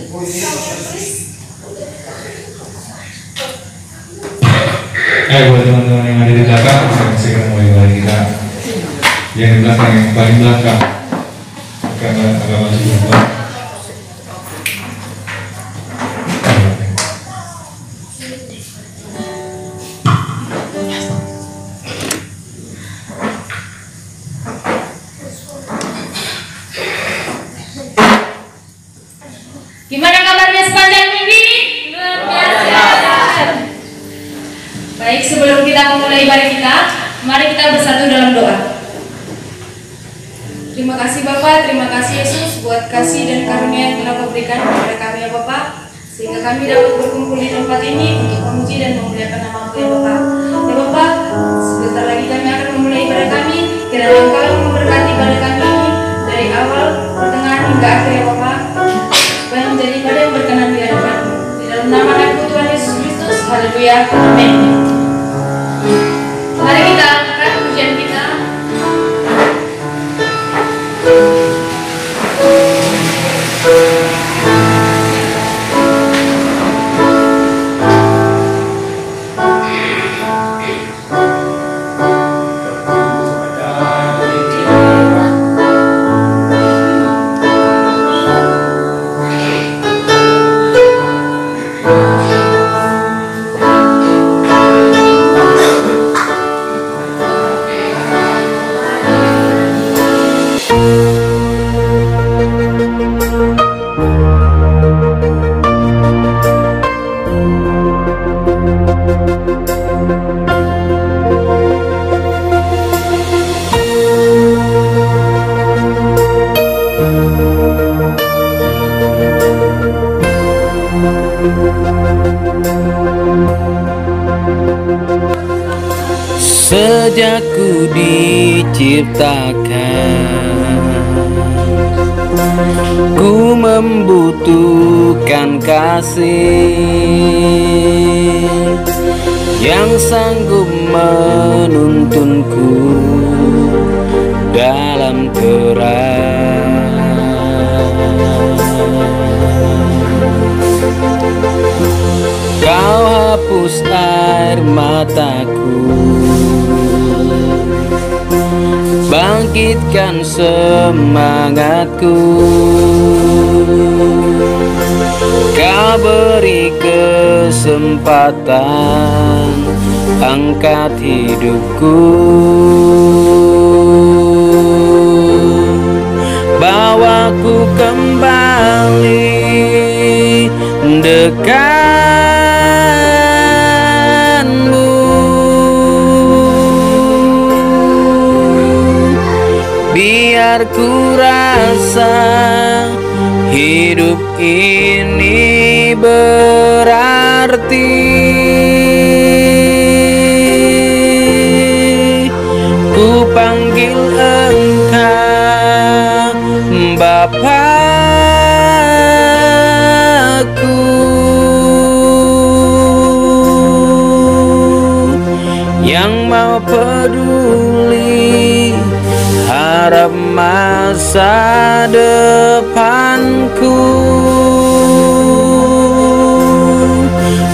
Buat teman-teman yang ada di belakang, segera mulai lagi kita. Yang di belakang, yang paling belakang, agak maju juga. Gimana kabarnya sepanjang minggu ini? Luar biasa. Baik, sebelum kita memulai ibadah kita, mari kita bersatu dalam doa. Terima kasih Bapak, terima kasih Yesus buat kasih dan karunia yang telah Kau berikan kepada kami ya Bapak, sehingga kami dapat berkumpul di tempat ini untuk memuji dan memuliakan nama-Mu ya Bapak. Ya Bapak, sebentar lagi kami akan memulai ibadah kami. Kiranya Engkau memberkati ibadah kami ini dari awal, pertengahan hingga akhir ya Bapak, supaya menjadi ibadah yang berkenan di hadapan-Mu. Di dalam nama Anakmu Tuhan Yesus Kristus, haleluya, amin. Mari kita angkat pujian kita. Sejak ku diciptakan, ku membutuhkan kasih yang sanggup menuntunku dalam terang. Kau hapus air mataku, bangkitkan semangatku. Kau beri kesempatan, angkat hidupku, bawaku kembali dekatmu. Biar ku rasa hidup ini berarti. Ku panggil Engkau Bapakku, yang mau peduli harap masa depanku.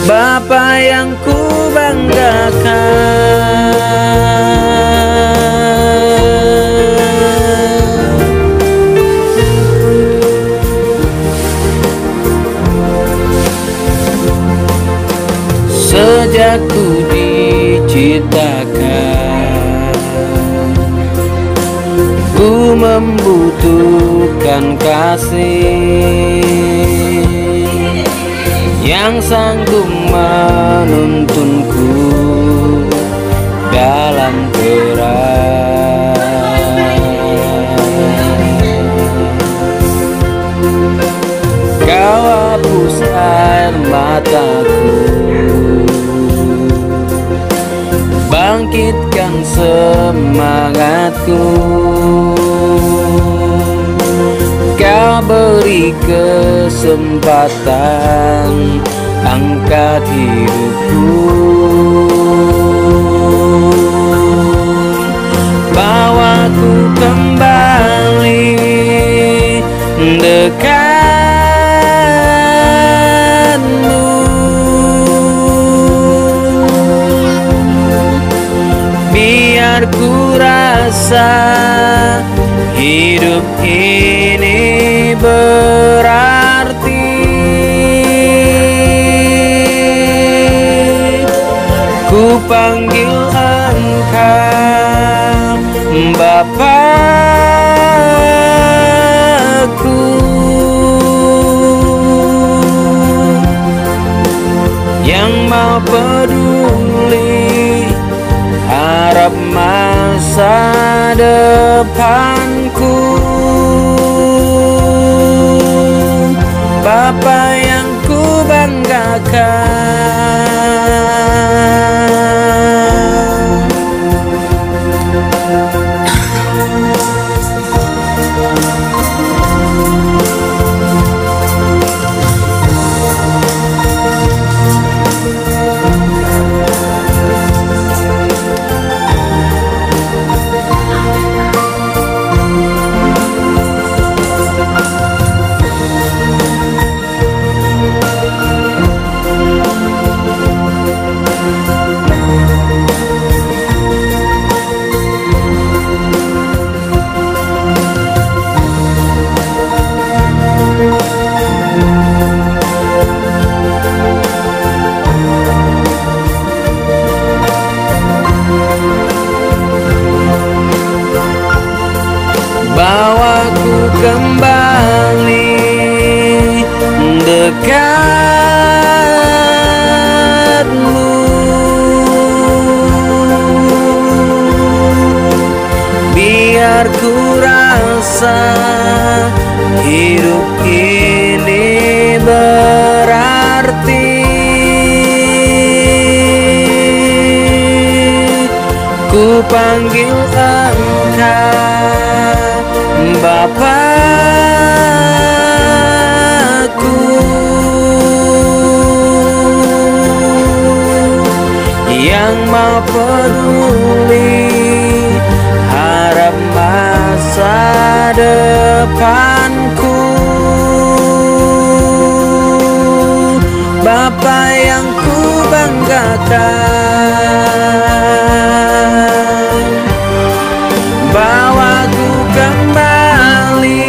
Bapa yang ku banggakan, sejak ku diciptakan, ku membutuhkan kasih yang sanggup menuntunku dalam terang. Kau hapus air mataku, bangkitkan semangatku. Kau beri kesempatan, angkat hidupku, bawaku kembali dekat. rasa hidup ini berarti. Ku panggil Engkau Bapakku, yang mau peduli harap masa depanku. Bapa yang ku banggakan, bawaku kembali dekatmu. Biar ku rasa hidup ini berarti. Ku panggil Engkau Bapakku, yang mau peduli harap masa depanku. Bapa yang ku banggakan, bawaku kembali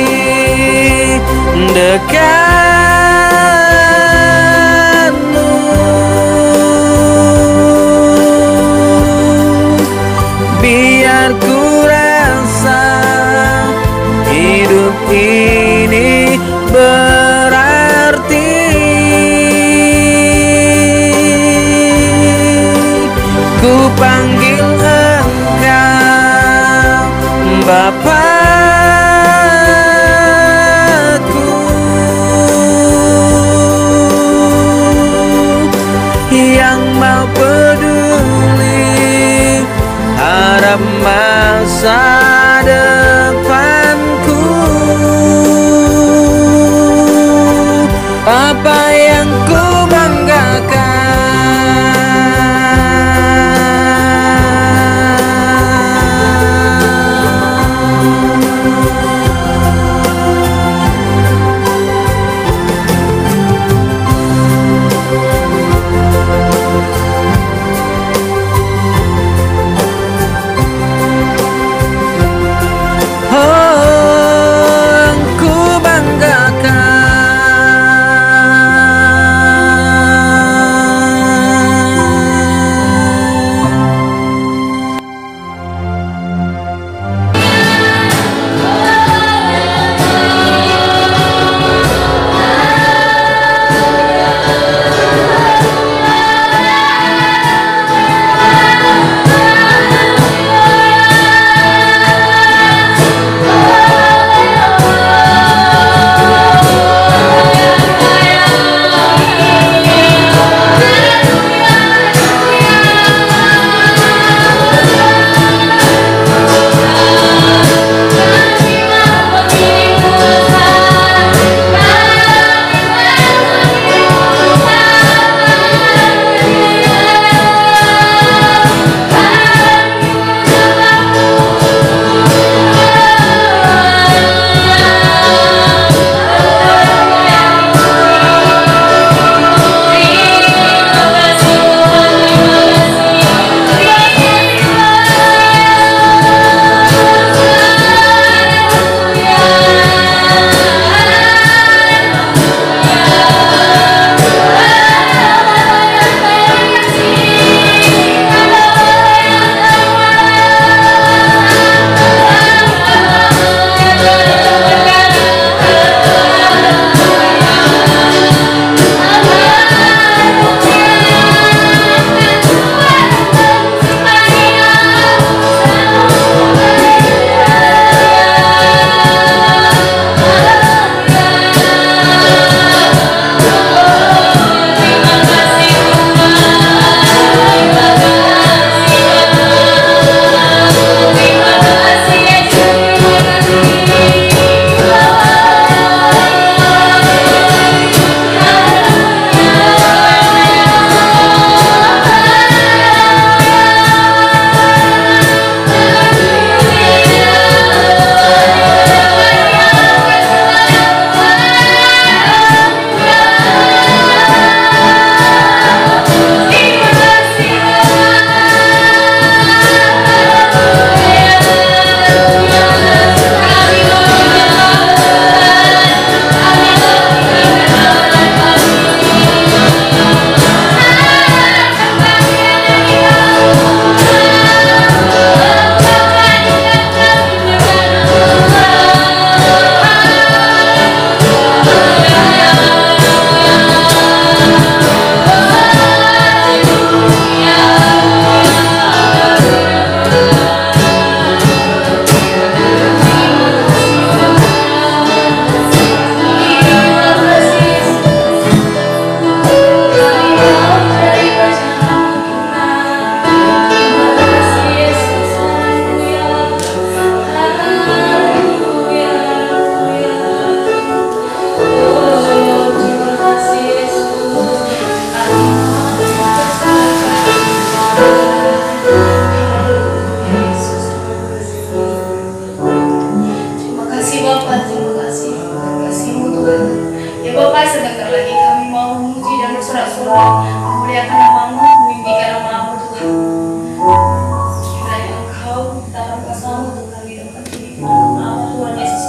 dekatmu. Biar ku rasa hidup ini berarti. Ku panggil Engkau Bapakku, yang mau peduli harap masa depanku. Apa yang ku banggakan, oh, ku banggakan. surga, memuliakan namamu, meninggikan namamu Tuhan. Kiranya Engkau dalam kuasa-Mu Tuhan di tempat ini, nama Tuhan Yesus.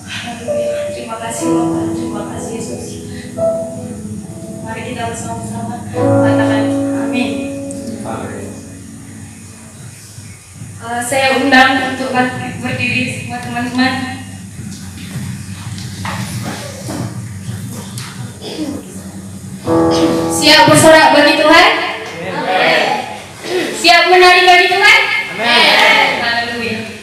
Haleluya. Terima kasih Bapa, terima kasih Yesus. Mari kita bersama-sama katakan amin. Saya undang untuk berdiri semua teman-teman. Siap bersorak bagi Tuhan? Amin. Siap menari bagi Tuhan? Amin. Haleluya.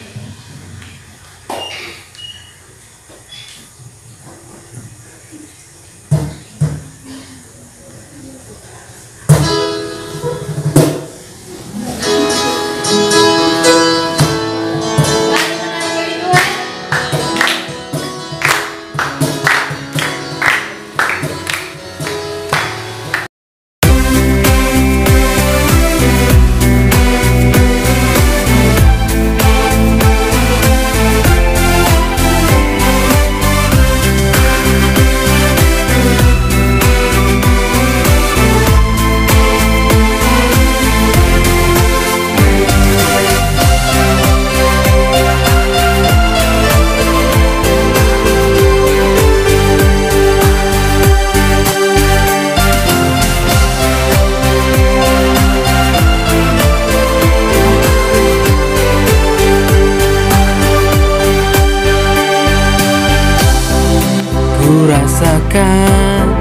Ku rasakan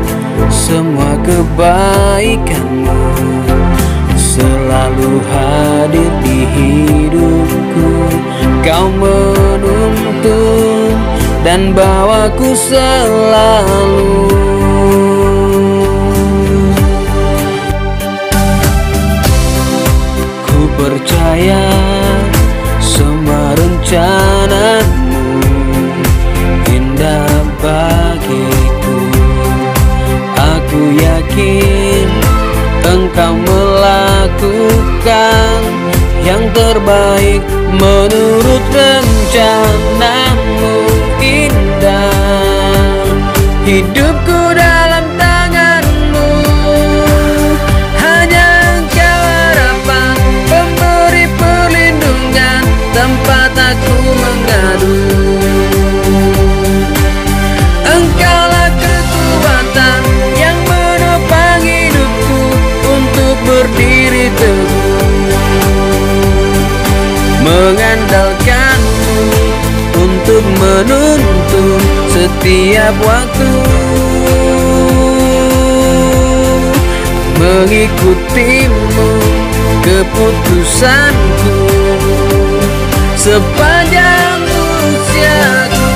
semua kebaikan-Mu selalu hadir di hidupku. Kau menuntun dan bawaku selalu. Ku percaya semua rencana-Mu indah bagiku. Aku yakin Engkau melakukan yang terbaik menurut rencana-Mu indah. Hidupku dalam tangan-Mu, hanya Engkau harapan, pemberi perlindungan, tempat aku mengadu. Engkaulah kekuatan yang menopang hidupku untuk berdiri teguh, mengandalkan-Mu untuk menuntun setiap waktu, mengikuti-Mu keputusanku sepanjang usiaku.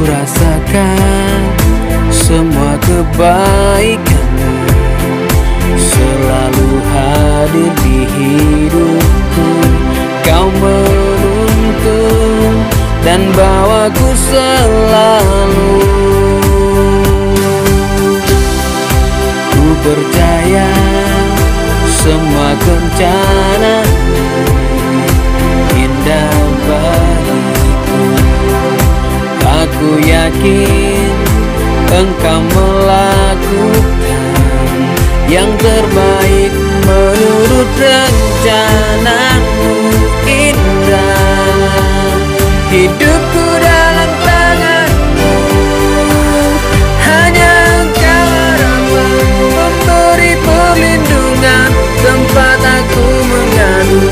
Rasakan semua kebaikan-Mu selalu hadir di hidupku. Kau menuntun dan bawaku selalu. Ku percaya semua rencana-Mu indah bagiku. Aku yakin Engkau melakukan yang terbaik menurut rencana-Mu indah. Hidupku dalam tangan-Mu, hanya Engkau harapan, memberi perlindungan, tempat aku mengadu.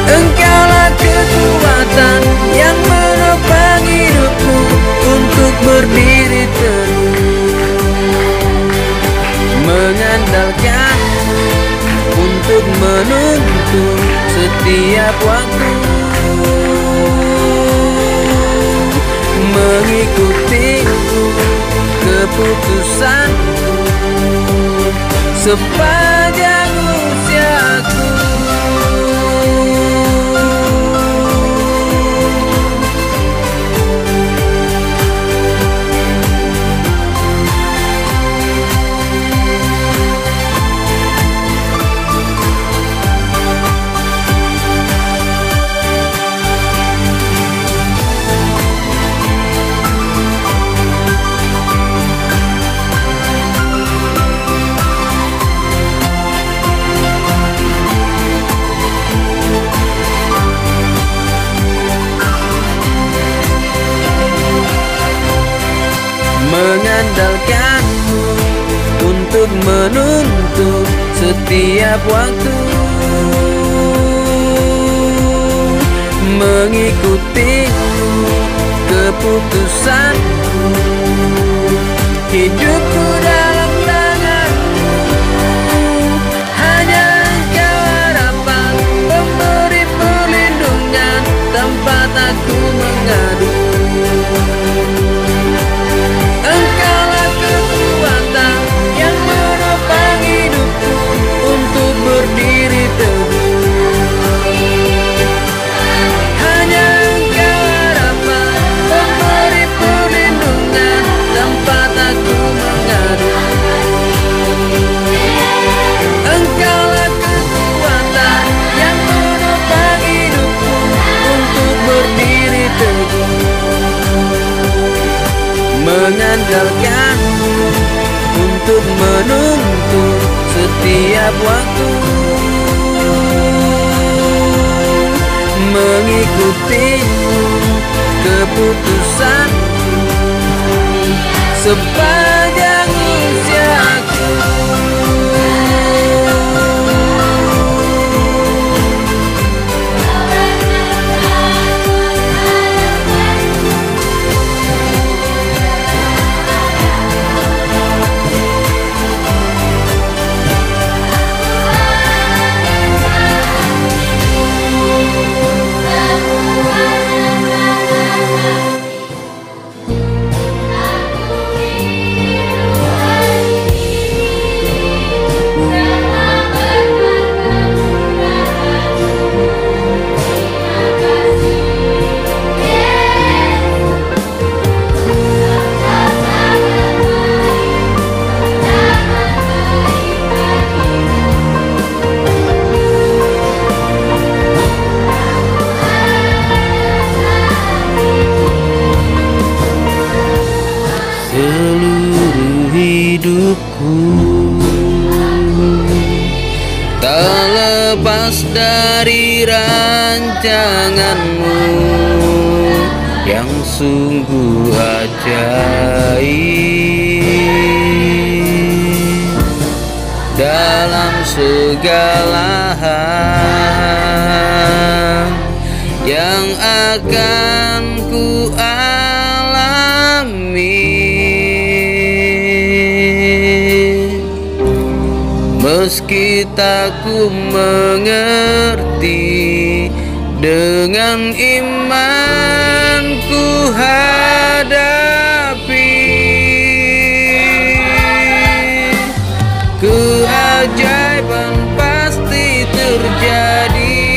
Engkaulah kekuatan yang menopang hidupku untuk berdiri teguh, mengandalkan-Mu untuk menuntun setiap waktu, mengikuti-Mu keputusan-Mu sepanjang usiaku. mengandalkanmu untuk menuntut setiap waktu, mengikutimu keputusanku, hidupku dalam tanganmu. Hanya Engkau harapan, pemberi perlindungan, tempat aku mengadu. Engkaulah kekuatan yang menopang hidupku untuk berdiri teguh. Hanya Engkau harapan, pemberi perlindungan, tempat aku mengadu. Engkaulah kekuatan yang menopang hidupku untuk berdiri teguh, mengandalkanmu untuk menuntut setiap waktu, mengikutimu keputusanku sepanjang usiaku. Seluruh hidupku tak lepas dari rancanganmu yang sungguh ajaib. Dalam segala hal yang akan ku alami, meski tak ku mengerti, dengan iman ku hadapi. Keajaiban pasti terjadi,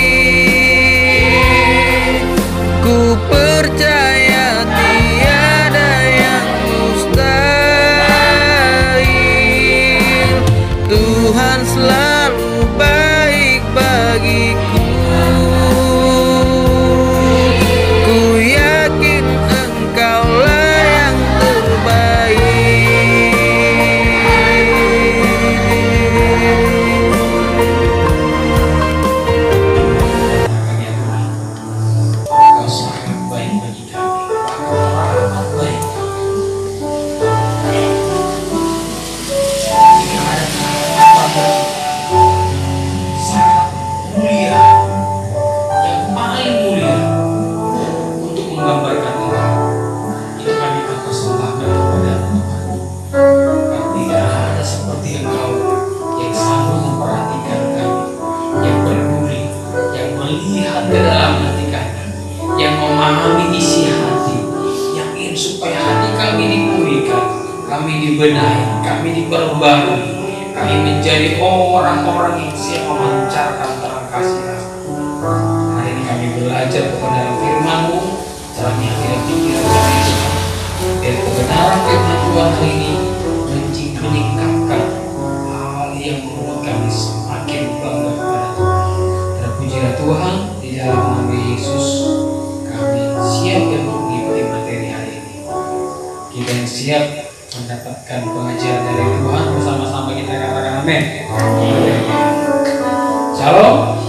ku percaya tiada yang mustahil. Tuhan selalu baik bagiku, ku yakin Engkaulah yang terbaik. Engkau sangat baik bagi kami, amat baik. Jika ada apa sangat mulia, yang paling mulia untuk menggambarkan Engkau, itu kami akan persembahkan kepada Tuhan. Tidak ada seperti Engkau yang selalu memperhatikan kami, yang peduli, yang melihat ke dalam hati kami, yang memahami isi hati, yang ingin supaya hati kami dipulihkan, kami dibenahi, kami diperbarui, kami menjadi orang-orang yang siap memancarkan terang kasih Allah. Hari ini kami belajar kepada firman-Mu, caranya tidak pikiran kami Tuhan. Dari kebenaran firman Tuhan hari ini meningkatkan hal yang membuat kami semakin bangga kepada Tuhan. Terpujilah Tuhan, di dalam nama Yesus kami siap dan mengikuti materi hari ini. Kita yang siap mendapatkan pengajaran dari Tuhan, bersama-sama kita katakan amin. Shalom.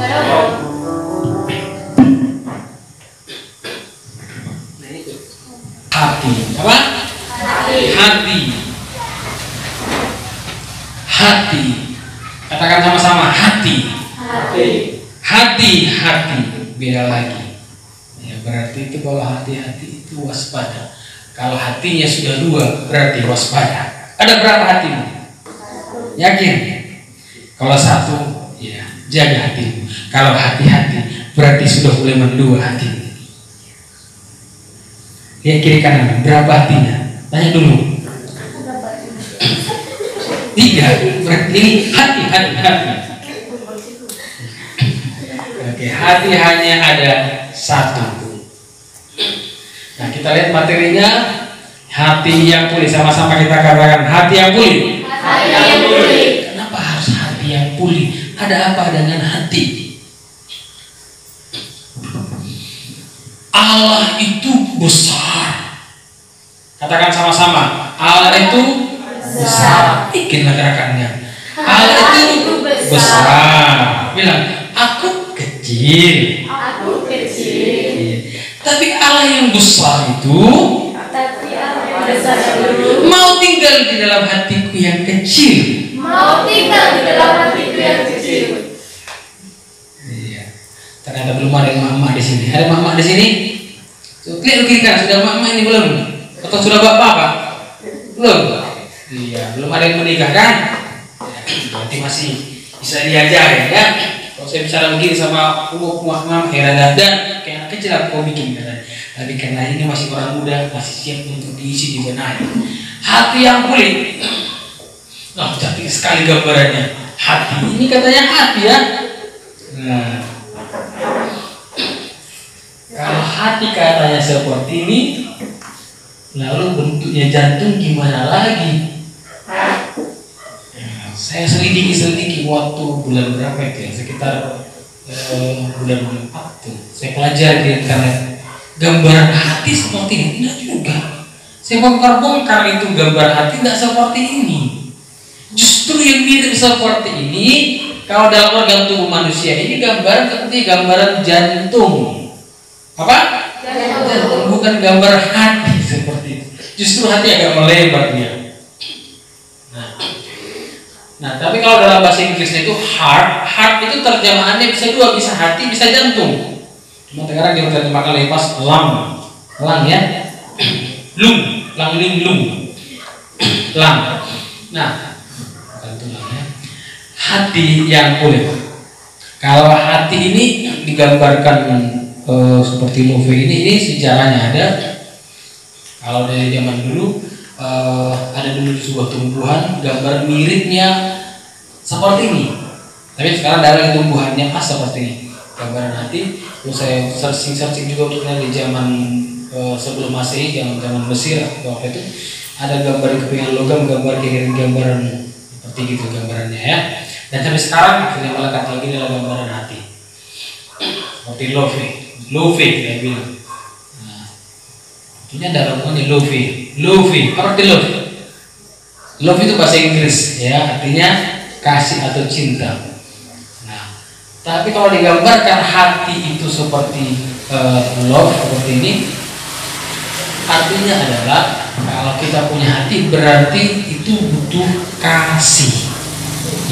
Hati. Apa? Hati. hati-hati beda lagi. Ya, berarti itu kalau hati-hati itu waspada. Kalau hatinya sudah dua berarti waspada. Ada berapa hatimu? Yakin? Kalau satu, ya jaga hatimu. Kalau hati-hati berarti sudah mulai mendua hatimu. Lihat kiri kanan, berapa hatinya? Tanya dulu. 3, berarti ini hati. Oke, hati hanya ada 1. Nah, kita lihat materinya. Hati yang pulih, sama-sama kita katakan hati yang pulih. Hati yang pulih. Kenapa harus hati yang pulih? Ada apa dengan hati? Allah itu besar. Katakan sama-sama, Allah itu besar. Bikinlah gerakannya. Allah itu besar. Bilang, aku kecil. Aku kecil. Tapi Allah yang besar itu Tapi Allah yang besar itu mau tinggal di dalam hatiku yang kecil. mau tinggal di dalam hatiku yang kecil. Iya. Ternyata belum ada mama di sini. Ada mama di sini? Lihat kiri kanan, sudah mama ini belum? Atau sudah bapak? Belum. Iya, belum ada yang menikah kan? Berarti masih bisa diajarin ya. Kalau saya bicara begini sama mama heran dan kayak anak kecil aku bikin katanya. Tapi karena ini masih orang muda, masih siap untuk diisi di benak. Hati yang pulih. Nah, cantik sekali gambarannya. Hati ini katanya hati ya. Nah, kalau hati katanya seperti ini, lalu bentuknya jantung gimana lagi? Saya selidiki waktu bulan berapa itu ya, sekitar bulan 4 tuh. Saya pelajari di internet gambaran hati seperti ini, tidak juga. Saya bongkar itu gambar hati tidak seperti ini. Justru yang mirip seperti ini, kalau dalam organ tubuh manusia ini gambaran seperti gambaran jantung. Apa? Jantung, bukan gambar hati seperti itu. Justru hati agak melebar dia. Nah, tapi kalau dalam bahasa Inggrisnya itu heart itu terjemahannya bisa dua, bisa hati, bisa jantung. Cuma sekarang dia terjemahkan lepas lang ya, lung, lang. Nah, bukan itu lang ya. Hati yang pulih. Kalau hati ini digambarkan seperti love ini sejarahnya ada. Kalau dari zaman dulu ada dulu sebuah tumbuhan gambar miripnya seperti ini, tapi sekarang dari tumbuhannya pas seperti ini gambaran hati. Terus saya searching juga untuk di zaman sebelum Masehi, zaman Mesir waktu itu ada gambar kepingan logam, gambaran seperti gitu gambarannya ya. Dan sampai sekarang sudah melekat lagi dalam gambaran hati seperti love saya bilang. Ini ada namanya love. Apa arti love? Love itu bahasa Inggris ya, artinya kasih atau cinta. Nah, tapi kalau digambarkan hati itu seperti love seperti ini, artinya adalah kalau kita punya hati berarti itu butuh kasih.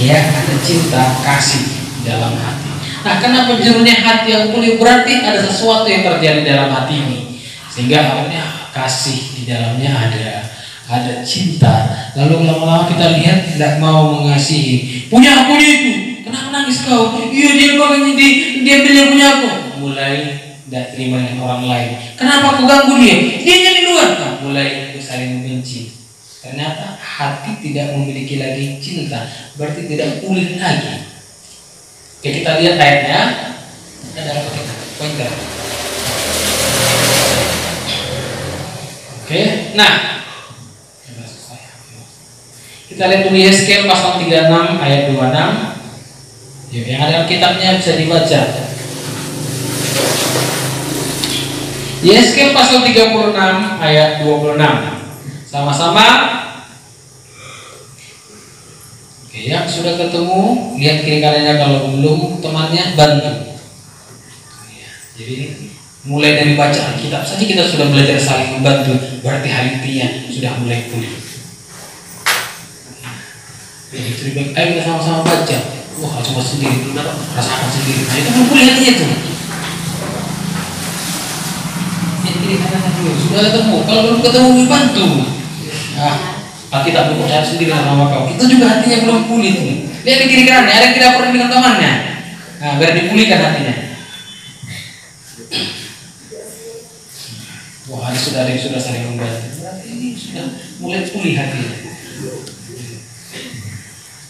Ya, ada cinta, kasih di dalam hati. Nah, kenapa judulnya hati yang pulih? Berarti ada sesuatu yang terjadi dalam hati ini. Sehingga akhirnya kasih di dalamnya ada cinta. Lalu lama-lama kita lihat tidak mau mengasihi. Punya itu. Kenapa nangis kau? Iya dia makanya dia bilang punya aku. Mulai tidak terima dengan orang lain. Kenapa aku ganggu dia? Dia jadi luar. Nah, mulai saling membenci. Ternyata hati tidak memiliki lagi cinta. Berarti tidak pulih lagi. Oke, kita lihat ayatnya. Ada apa kita? Pointer. Oke, nah kita lihat dulu Yeskel pasal 36 ayat 26. Yuk, yang ada kitabnya bisa dibaca. Yeskel pasal 36 ayat 26. Sama-sama. Oke, yang sudah ketemu lihat kiri kanannya, kalau belum temannya bantu. Jadi mulai dari bacaan kitab saja kita sudah belajar saling membantu, berarti hatinya sudah mulai pulih. Jadi ayo kita sama-sama baca. wah coba sendiri dulu dapat rasakan sendiri. Nah itu belum pulih hatinya tuh. Jadi katakan dulu sudah ketemu, kalau belum ketemu bantu. Nah, kita belum percaya sendiri sama kau. Itu juga hatinya belum pulih tuh. Lihat di kiri kanannya, ada yang tidak pernah dengan temannya. Nah, biar dipulihkan hatinya. Wah, ini sudah ada yang sudah saling membantu. Berarti ini sudah mulai pulih hatinya.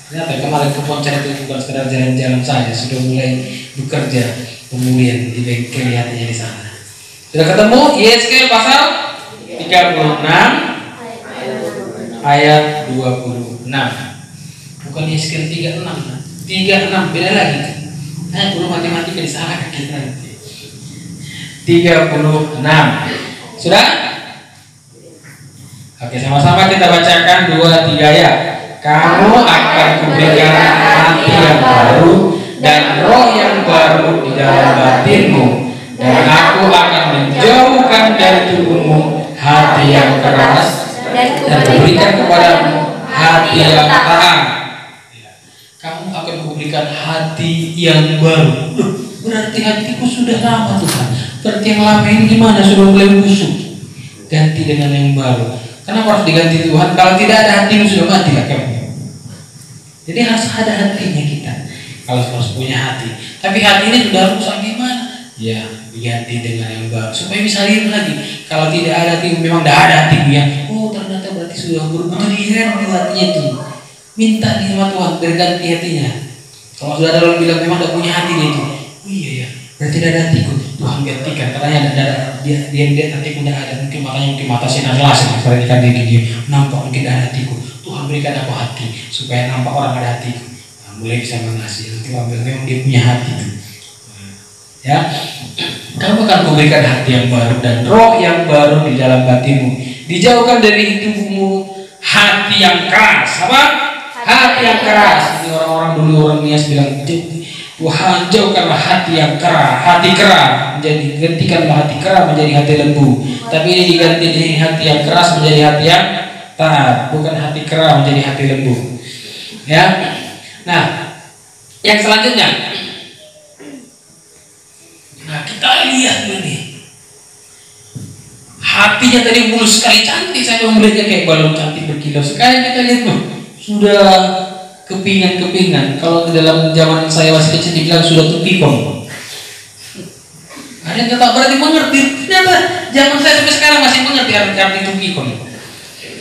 Ternyata kemarin ke Poncar itu bukan sekedar jalan-jalan saja, sudah mulai bekerja pemulihan di bengkel hatinya di sana. Sudah ketemu Yeskel pasal 36 ayat 26. Bukan Yeskel 36, 36 beda lagi. Nah, belum matematika disalahkan kita nanti. 36. Sudah? Oke, sama-sama kita bacakan 2-3 ayat. Kamu akan kuberikan hati yang baru dan roh yang baru di dalam batinmu, dan aku akan menjauhkan dari tubuhmu hati yang keras dan kuberikan kepadamu hati yang taat. Kamu akan kuberikan hati yang baru. Berarti hatiku sudah lama Tuhan. Berarti yang lama ini gimana? Sudah mulai busuk. Ganti dengan yang baru. Kenapa harus diganti Tuhan? Kalau tidak ada hatimu sudah mati lah kamu. Jadi harus ada hatinya kita. Kalau harus punya hati. Tapi hati ini sudah rusak gimana? Ya diganti dengan yang baru supaya bisa lihat lagi. Kalau tidak ada hati, memang tidak ada hatimu ya. Oh ternyata berarti sudah berubah. Dilihat hatinya itu. Minta dia sama Tuhan berganti hatinya. Kalau sudah ada orang bilang memang tidak punya hati dia itu. Oh iya ya. Berarti tidak ada hatiku. Tuhan gantikan. Karena dia hatiku tidak ada. Mungkin mata sinar jelas. Seperti kan dia nampak mungkin tidak ada hatiku. Tuhan berikan aku hati supaya nampak orang ada hatiku. Nah, mulai bisa mengasihi. Nanti ambil memang dia punya hati. Ya, kamu akan kuberikan hati yang baru dan roh yang baru di dalam batinmu. Dijauhkan dari tubuhmu hati yang keras. Apa? Hati yang keras. Ini orang-orang dulu orang Nias bilang, Tuhan jauhkanlah hati yang keras, hati keras menjadi gantikanlah hati keras menjadi hati lembu. Tapi ini diganti dari hati yang keras menjadi hati yang taat, bukan hati keras menjadi hati lembu. Ya. Nah, yang selanjutnya. Nah, kita lihat ini. Hatinya tadi mulus sekali cantik, saya memberinya kayak balon cantik berkilau. Sekarang kita lihat tuh, sudah kepingan-kepingan. Kalau di dalam zaman saya masih kecil dibilang sudah tupikong. Ada yang tak berarti mengerti. Ternyata zaman saya sampai sekarang masih mengerti arti tupikong.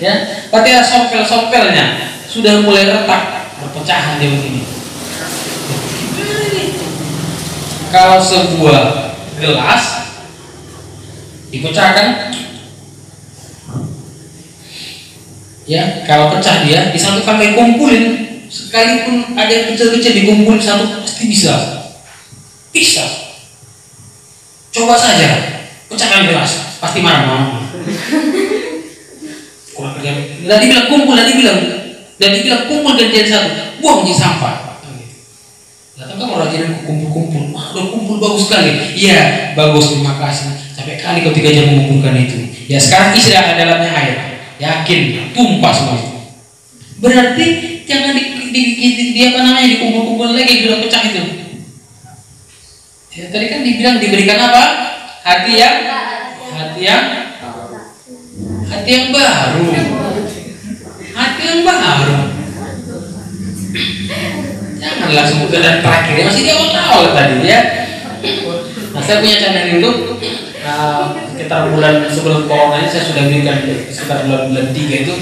Ya, berarti ada sompel-sompelnya sudah mulai retak, perpecahan dia begini. Kalau sebuah gelas dipecahkan, ya kalau pecah dia disatukan lagi kumpulin, sekalipun ada yang kecil-kecil dikumpulin satu pasti bisa. Coba saja pecahkan gelas, pasti marah-marah. Kurang kerja. Dan dibilang kumpul dan dibilang kumpul dan jadi satu, buang jadi sampah. Datang kamu rajin kumpul-kumpul, wah udah kumpul bagus sekali. Iya bagus, terima kasih. Sampai kali kau 3 jam mengumpulkan itu. Ya sekarang isi dalamnya air. Yakin tumpah semua. Berarti jangan di apa namanya dikumpul-kumpul lagi sudah pecah itu. Ya, tadi kan dibilang diberikan apa? Hati yang baru. Hati yang baru. Jangan langsung ke dan terakhir masih di awal tadi ya. Nah, saya punya channel YouTube. Sekitar bulan sebelum corona ini saya sudah berikan sekitar bulan 3 itu,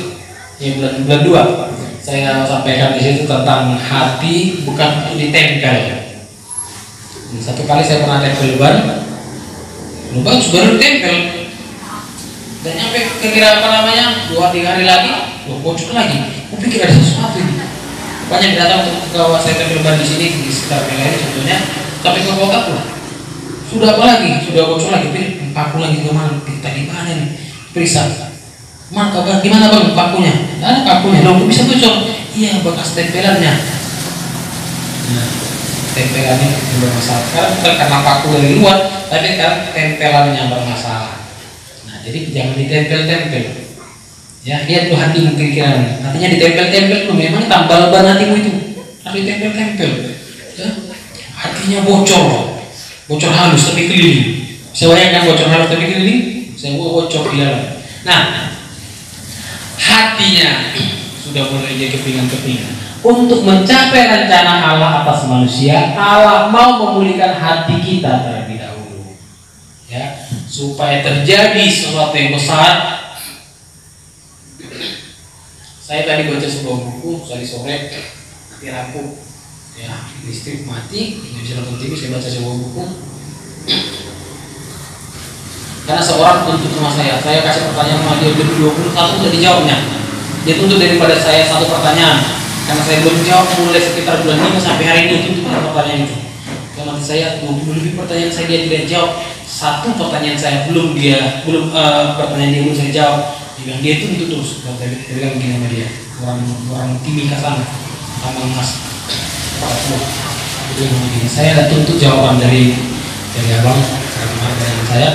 ya bulan 2 saya sampaikan di situ tentang hati bukan untuk ditempel. Satu kali saya pernah tempel lubang baru ditempel dan nyampe kira apa namanya 2-3 hari lagi bocor lagi. Aku pikir ada sesuatu ini. Banyak datang untuk kalau saya tempel ban di sini di sekitar PLN contohnya sampai ke kota pun sudah apa lagi sudah bocor lagi, paku lagi kemana? Kita di mana nih? Periksa. Mana kabar? Gimana bang pakunya? Ada pakunya. Loh kok bisa bocor? Iya bekas tempelannya. Nah, tempelannya bermasalah. Sekarang bukan karena paku dari luar, tapi karena tempelannya yang bermasalah. Nah jadi jangan ditempel-tempel. Ya, lihat tuh hatimu kira-kira. Artinya ditempel-tempel tuh memang tambal ban hatimu itu. Harus ditempel-tempel. Ya, hatinya bocor, bocor halus tapi keliling. Saya bayangkan bocor halus tapi keliling, saya bocor di dalam. Nah, hatinya sudah mulai jadi kepingan-kepingan. Untuk mencapai rencana Allah atas manusia, Allah mau memulihkan hati kita terlebih dahulu, ya, supaya terjadi sesuatu yang besar. Saya tadi baca sebuah buku tadi sore, mati lampu, ya, listrik mati, nggak bisa nonton TV. Saya baca sebuah buku. Karena seorang tuntut sama saya kasih pertanyaan sama dia 21 sudah dijawabnya. Dia tuntut daripada saya satu pertanyaan, karena saya belum jawab mulai sekitar bulan 5 sampai hari ini tuntut pertanyaan itu. Karena saya 20 lebih pertanyaan saya dia tidak jawab. Satu pertanyaan saya pertanyaan dia belum saya jawab. Dia bilang dia itu tuntut terus. Saya bilang begini sama dia, orang timika sana, sama mas kepala semua. Dia bilang begini, saya ada tuntut jawaban dari abang, dari saya.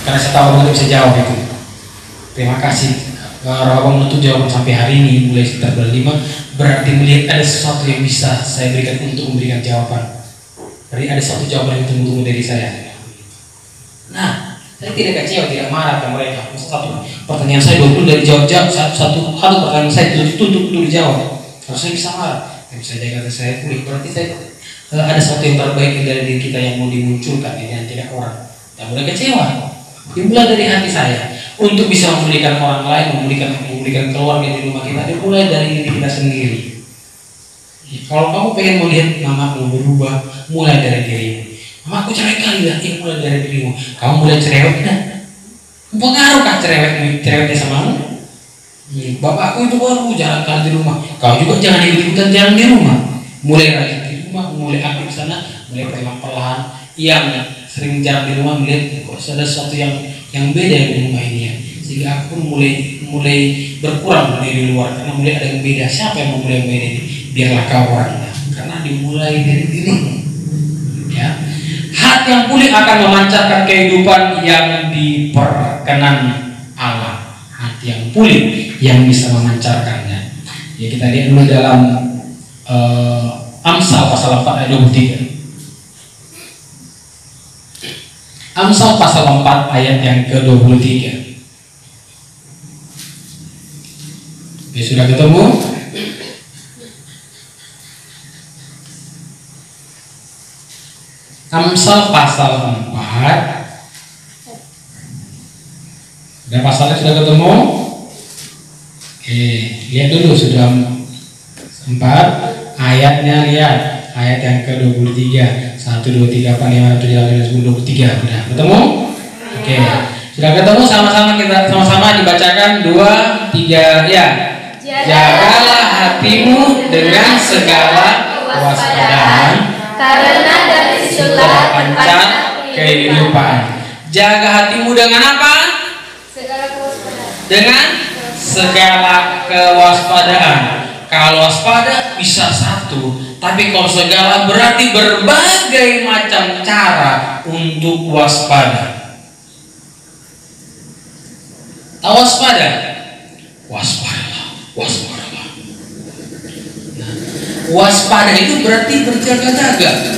Karena saya tahu abang bisa jawab itu. Terima kasih. Kalau abang menuntut jawaban sampai hari ini mulai sekitar bulan 5, berarti melihat ada sesuatu yang bisa saya berikan untuk memberikan jawaban. Berarti ada satu jawaban yang tunggu-tunggu dari saya. Nah, saya tidak kecewa, tidak marah ke mereka. Satu pertanyaan saya 20 dari jawab satu pertanyaan saya dituntut untuk dijawab. Kalau saya bisa marah, tapi saya jaga saya pulih. Berarti saya ada sesuatu yang terbaik dari diri kita yang mau dimunculkan dengan tidak orang. Tidak boleh kecewa. Dimulai dari hati saya untuk bisa memulihkan orang lain, memulihkan keluarga di rumah kita. Dimulai dari diri kita sendiri. Kalau kamu pengen melihat mamamu berubah, mulai dari dirimu. Mamaku cerewet kali lah, mulai dari dirimu. Kamu mulai cerewet kan? Pengaruhkah cerewetnya sama kamu? Bapakku itu baru jalan kali di rumah. Kau juga jangan ikut-ikutan jalan di rumah. Mulai rajin di rumah, mulai aktif di sana, mulai perlahan-lahan. Yang sering jalan di rumah melihat kok ada sesuatu yang beda di rumah ini ya. Sehingga aku mulai berkurang dari luar karena mulai ada yang beda. Siapa yang memulai yang beda ini? Biarlah kau orangnya. Karena dimulai dari dirimu. Ya. Hati yang pulih akan memancarkan kehidupan yang diperkenan Allah. Hati yang pulih yang bisa memancarkannya. Ya, kita lihat dulu dalam Amsal pasal 4 ayat 23. Amsal pasal 4 ayat yang ke-23. Ya, sudah ketemu? Amsal pasal 4. Dan pasalnya sudah ketemu? Oke, lihat dulu sudah 4 ayatnya, lihat ayat yang ke-23. 1, 2, 3, 4, 5, 6, 7, 8, 9, 10, 23. Sudah ketemu? Oke. Sudah ketemu, kita sama-sama dibacakan 2, 3, ya. Jagalah hatimu dengan segala kewaspadaan, karena dari situlah pancar kehidupan. Jaga hatimu dengan apa? Segala kewaspadaan. Dengan segala kewaspadaan. Kalau waspada bisa satu, tapi kalau segala berarti berbagai macam cara untuk waspada. Tahu waspada? Waspadalah. Nah, waspada itu berarti berjaga-jaga.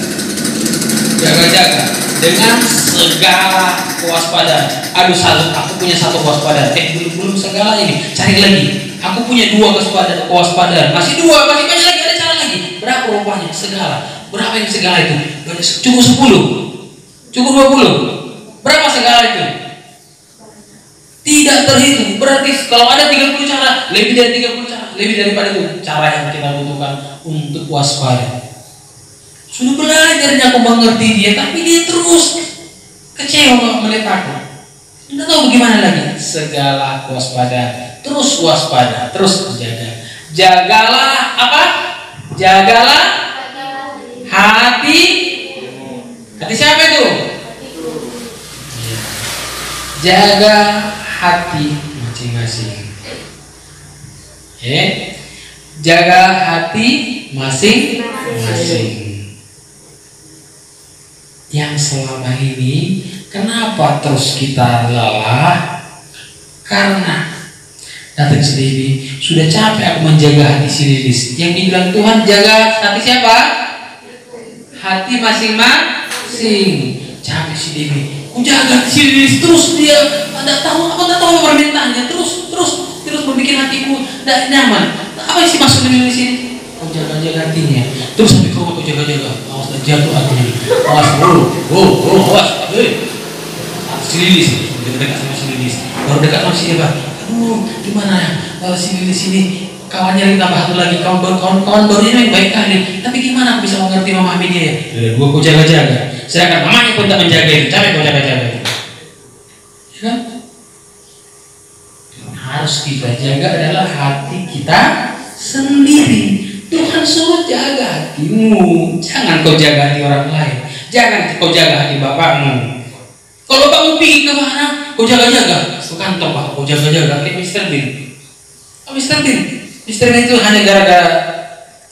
Jaga-jaga dengan segala kewaspadaan. Aduh, aku punya satu kewaspadaan. Belum segala ini. Cari lagi. Aku punya 2 kewaspadaan. Masih 2, masih banyak lagi, ada cara lagi. Berapa rupanya? Segala. Berapa yang segala itu? Cukup 10. Cukup 20. Berapa segala itu? Tidak terhitung. Berarti kalau ada 30 cara, lebih dari 30 cara, lebih daripada itu cara yang kita butuhkan untuk waspada. Sudah belajarnya aku mengerti dia, tapi dia terus kecewa melihat aku. Tidak tahu bagaimana lagi. Segala kewaspadaan. Terus waspada, terus jaga. Jagalah apa? Jagalah hati. Hati siapa itu? Jaga hati masing-masing. Jaga hati masing-masing. Yang selama ini kenapa terus kita lelah? Karena datang sendiri, sudah capek aku menjaga hati si Lilis. Yang dibilang Tuhan jaga hati siapa? hati masing-masing. Capek si Dewi, ku jaga si Lilis terus dia tidak tahu permintaannya, terus membuat hatiku tidak nyaman. Apa sih maksud Lilis ini? Kau jaga hatinya, terus sampai kau jaga, awas dan jatuh hatinya, awas awas, si Lilis, dekat sama si Lilis, baru dekat sama si Eva. Aduh, gimana ya si Lilis ini? Kawannya tambah satu lagi, kawan barunya yang baik kali, tapi gimana aku bisa mengerti memahami dia ya? Gua kau jaga, sedangkan mamanya pun tak menjaga itu, capek kau jaga itu, ya kan? Yang harus kita jaga adalah hati kita sendiri. Tuhan suruh jaga hatimu, jangan kau jaga hati orang lain, jangan kau jaga hati bapakmu. Kalau bapakmu pergi ke mana, kau jaga, ke kantor pak, kau jaga, kayak Mr. Bean. Mr. Bean itu hanya gara-gara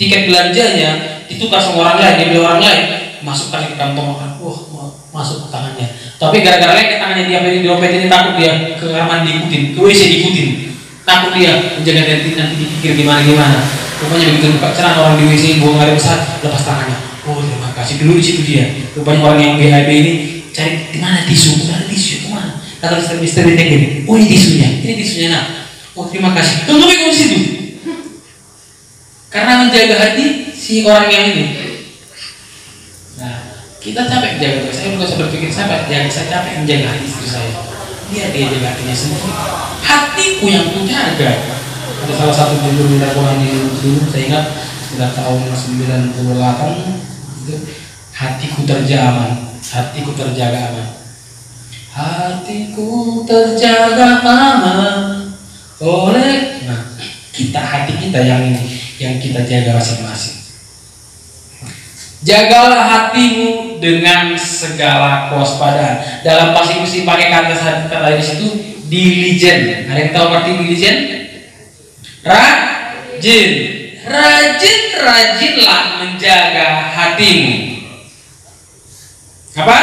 tiket belanjanya ditukar sama orang lain, dia beli orang lain, masukkan ke kantong makan, masuk ke tangannya. Tapi gara-gara leket tangannya dia di dompet ini, takut dia ke kamar mandi diikutin, ke WC diikutin, takut dia menjaga nanti dipikir gimana. Rupanya begitu buka celana orang di WC buang air besar, lepas tangannya. Oh terima kasih, dulu di situ dia. Rupanya orang yang BIB ini cari di mana tisu, kemana? Kata Mr. Bean gini, oh ini tisunya nak. Oh terima kasih. Tunggu di situ. Karena menjaga hati si orang yang ini. Nah, kita capek menjaga. Saya juga berpikir saya capek menjaga hati istri saya. Dia jaga hatinya sendiri. Hatiku yang ku jaga. Ada salah satu judul dakwah di dulu saya ingat sudah tahun 98 itu, hatiku terjaga aman. Hatiku terjaga aman oleh hati kita yang ini yang kita jaga masing-masing. Jagalah hatimu dengan segala kewaspadaan. Dalam bahasa Inggris pakai kata di situ diligent. Ada yang tahu arti diligent? Rajinlah menjaga hatimu. Apa?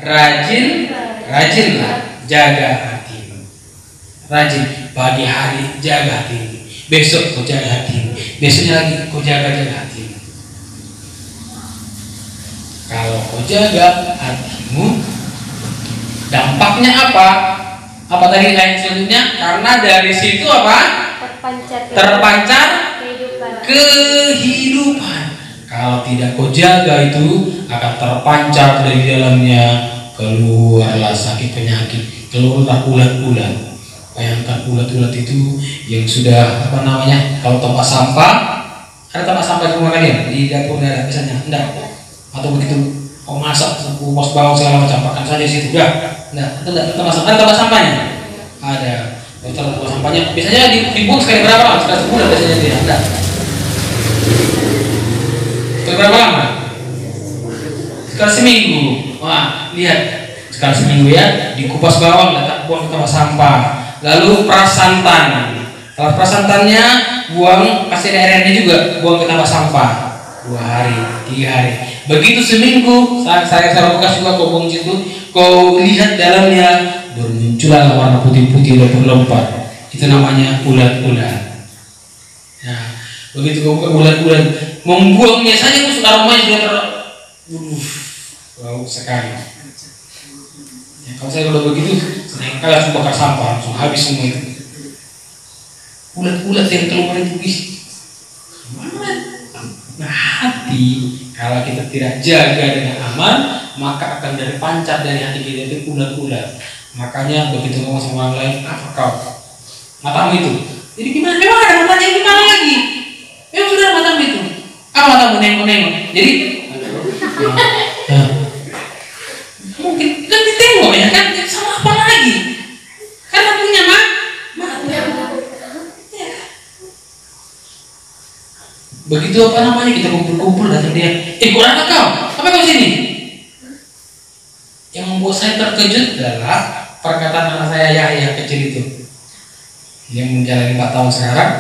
Rajinlah jaga hatimu. Rajin pagi hari jaga hatimu. Besok kau jaga hatimu. Besoknya lagi kau jaga hatimu. Kalau kau jaga hatimu, dampaknya apa? Apa tadi ayat selanjutnya? Karena dari situ apa? Terpancar kehidupan. Kalau tidak kau jaga itu akan terpancar dari dalamnya, keluarlah sakit penyakit, keluarlah ulat-ulat. Bayangkan ulat-ulat itu yang sudah kalau tempat sampah, ada tempat sampah di rumah kalian di dapur ada misalnya, enggak? Atau begitu kau masak, pos bawang segala macam, pakan saja situ, enggak? Ada tempat sampahnya, ada. Tempat sampahnya biasanya dibuang sekali berapa lama? Sekali sebulan biasanya dia, enggak? Sekali berapa lama? Sekali seminggu. Wah, lihat sekali seminggu ya, dikupas bawang, letak buang ke tempat sampah. Lalu prasantan. Kalau prasantannya buang, kasih airnya juga, buang ke tempat sampah. 2 hari, 3 hari. Begitu seminggu, saya bekas juga kau buang situ, kau lihat dalamnya bermunculan warna putih-putih lompat-lompat. Itu namanya ulat-ulat. Nah, begitu kau buka ulat-ulat, membuangnya saja tuh aromanya sudah bau sekali. Ya, kalau saya udah begitu, senang kali langsung bakar sampah, langsung habis semua itu. Ulat-ulat yang keluar itu nah, hati kalau kita tidak jaga dengan aman, maka akan dari pancar dari hati kita itu ulat-ulat. Makanya begitu ngomong sama orang lain, apa kau? Matamu itu. Jadi gimana? Memang ada matanya gimana lagi? Memang sudah ada matamu itu. Apa matamu nengok-nengok? Jadi mungkin kan ditengok ya kan? Sama apa lagi? Karena punya mata. Begitu kita kumpul-kumpul datang dia, kurang kau? Apa kau sini? Yang membuat saya terkejut adalah perkataan anak saya Yahya kecil itu yang menjalani 4 tahun sekarang.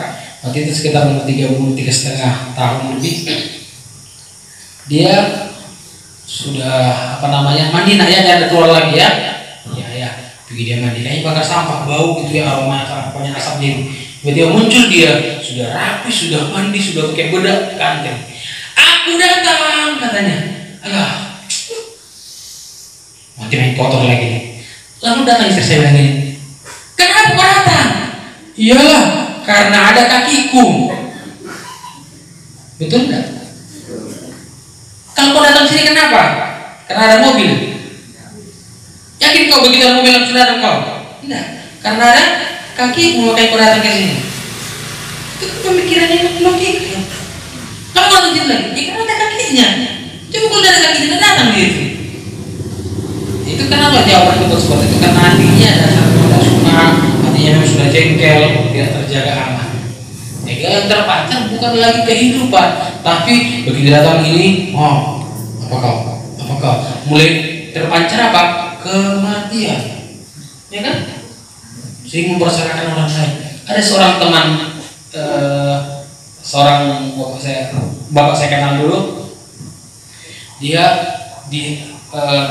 Waktu itu sekitar umur 3,5 tahun lebih. Dia sudah mandi nak ya, ada keluar lagi ya. Pergi dia mandi, kayaknya bakar sampah, bau gitu ya, aroma apanya asapnya itu. Dia muncul, dia sudah rapi, sudah mandi, sudah pakai bedak, ganteng. Aku datang katanya. alah, mati main kotor lagi nih. Lalu datang istri saya bilang gini, kenapa kau datang? Iyalah, karena ada kakiku. Betul enggak? Kalau kau datang sini kenapa? Karena ada mobil. Yakin kau begitu ada mobil langsung datang kau? Tidak, karena ada kakiku makanya kau datang ke sini. Itu pemikirannya logika. Kamu mau lanjut lagi? Ya karena ada kakinya. Coba kalau ada kakinya datang gitu. Itu kenapa jawaban betul seperti itu? Karena hatinya dasar sudah suka, hatinya memang sudah jengkel, tidak terjaga aman. Yang terpancar bukan lagi kehidupan, tapi begitu datang ini, oh, apa kau? Mulai terpancar apa? Kematian, ya kan? Sering mempersangkakan orang lain. Ada seorang teman, seorang bapak saya kenal dulu, dia di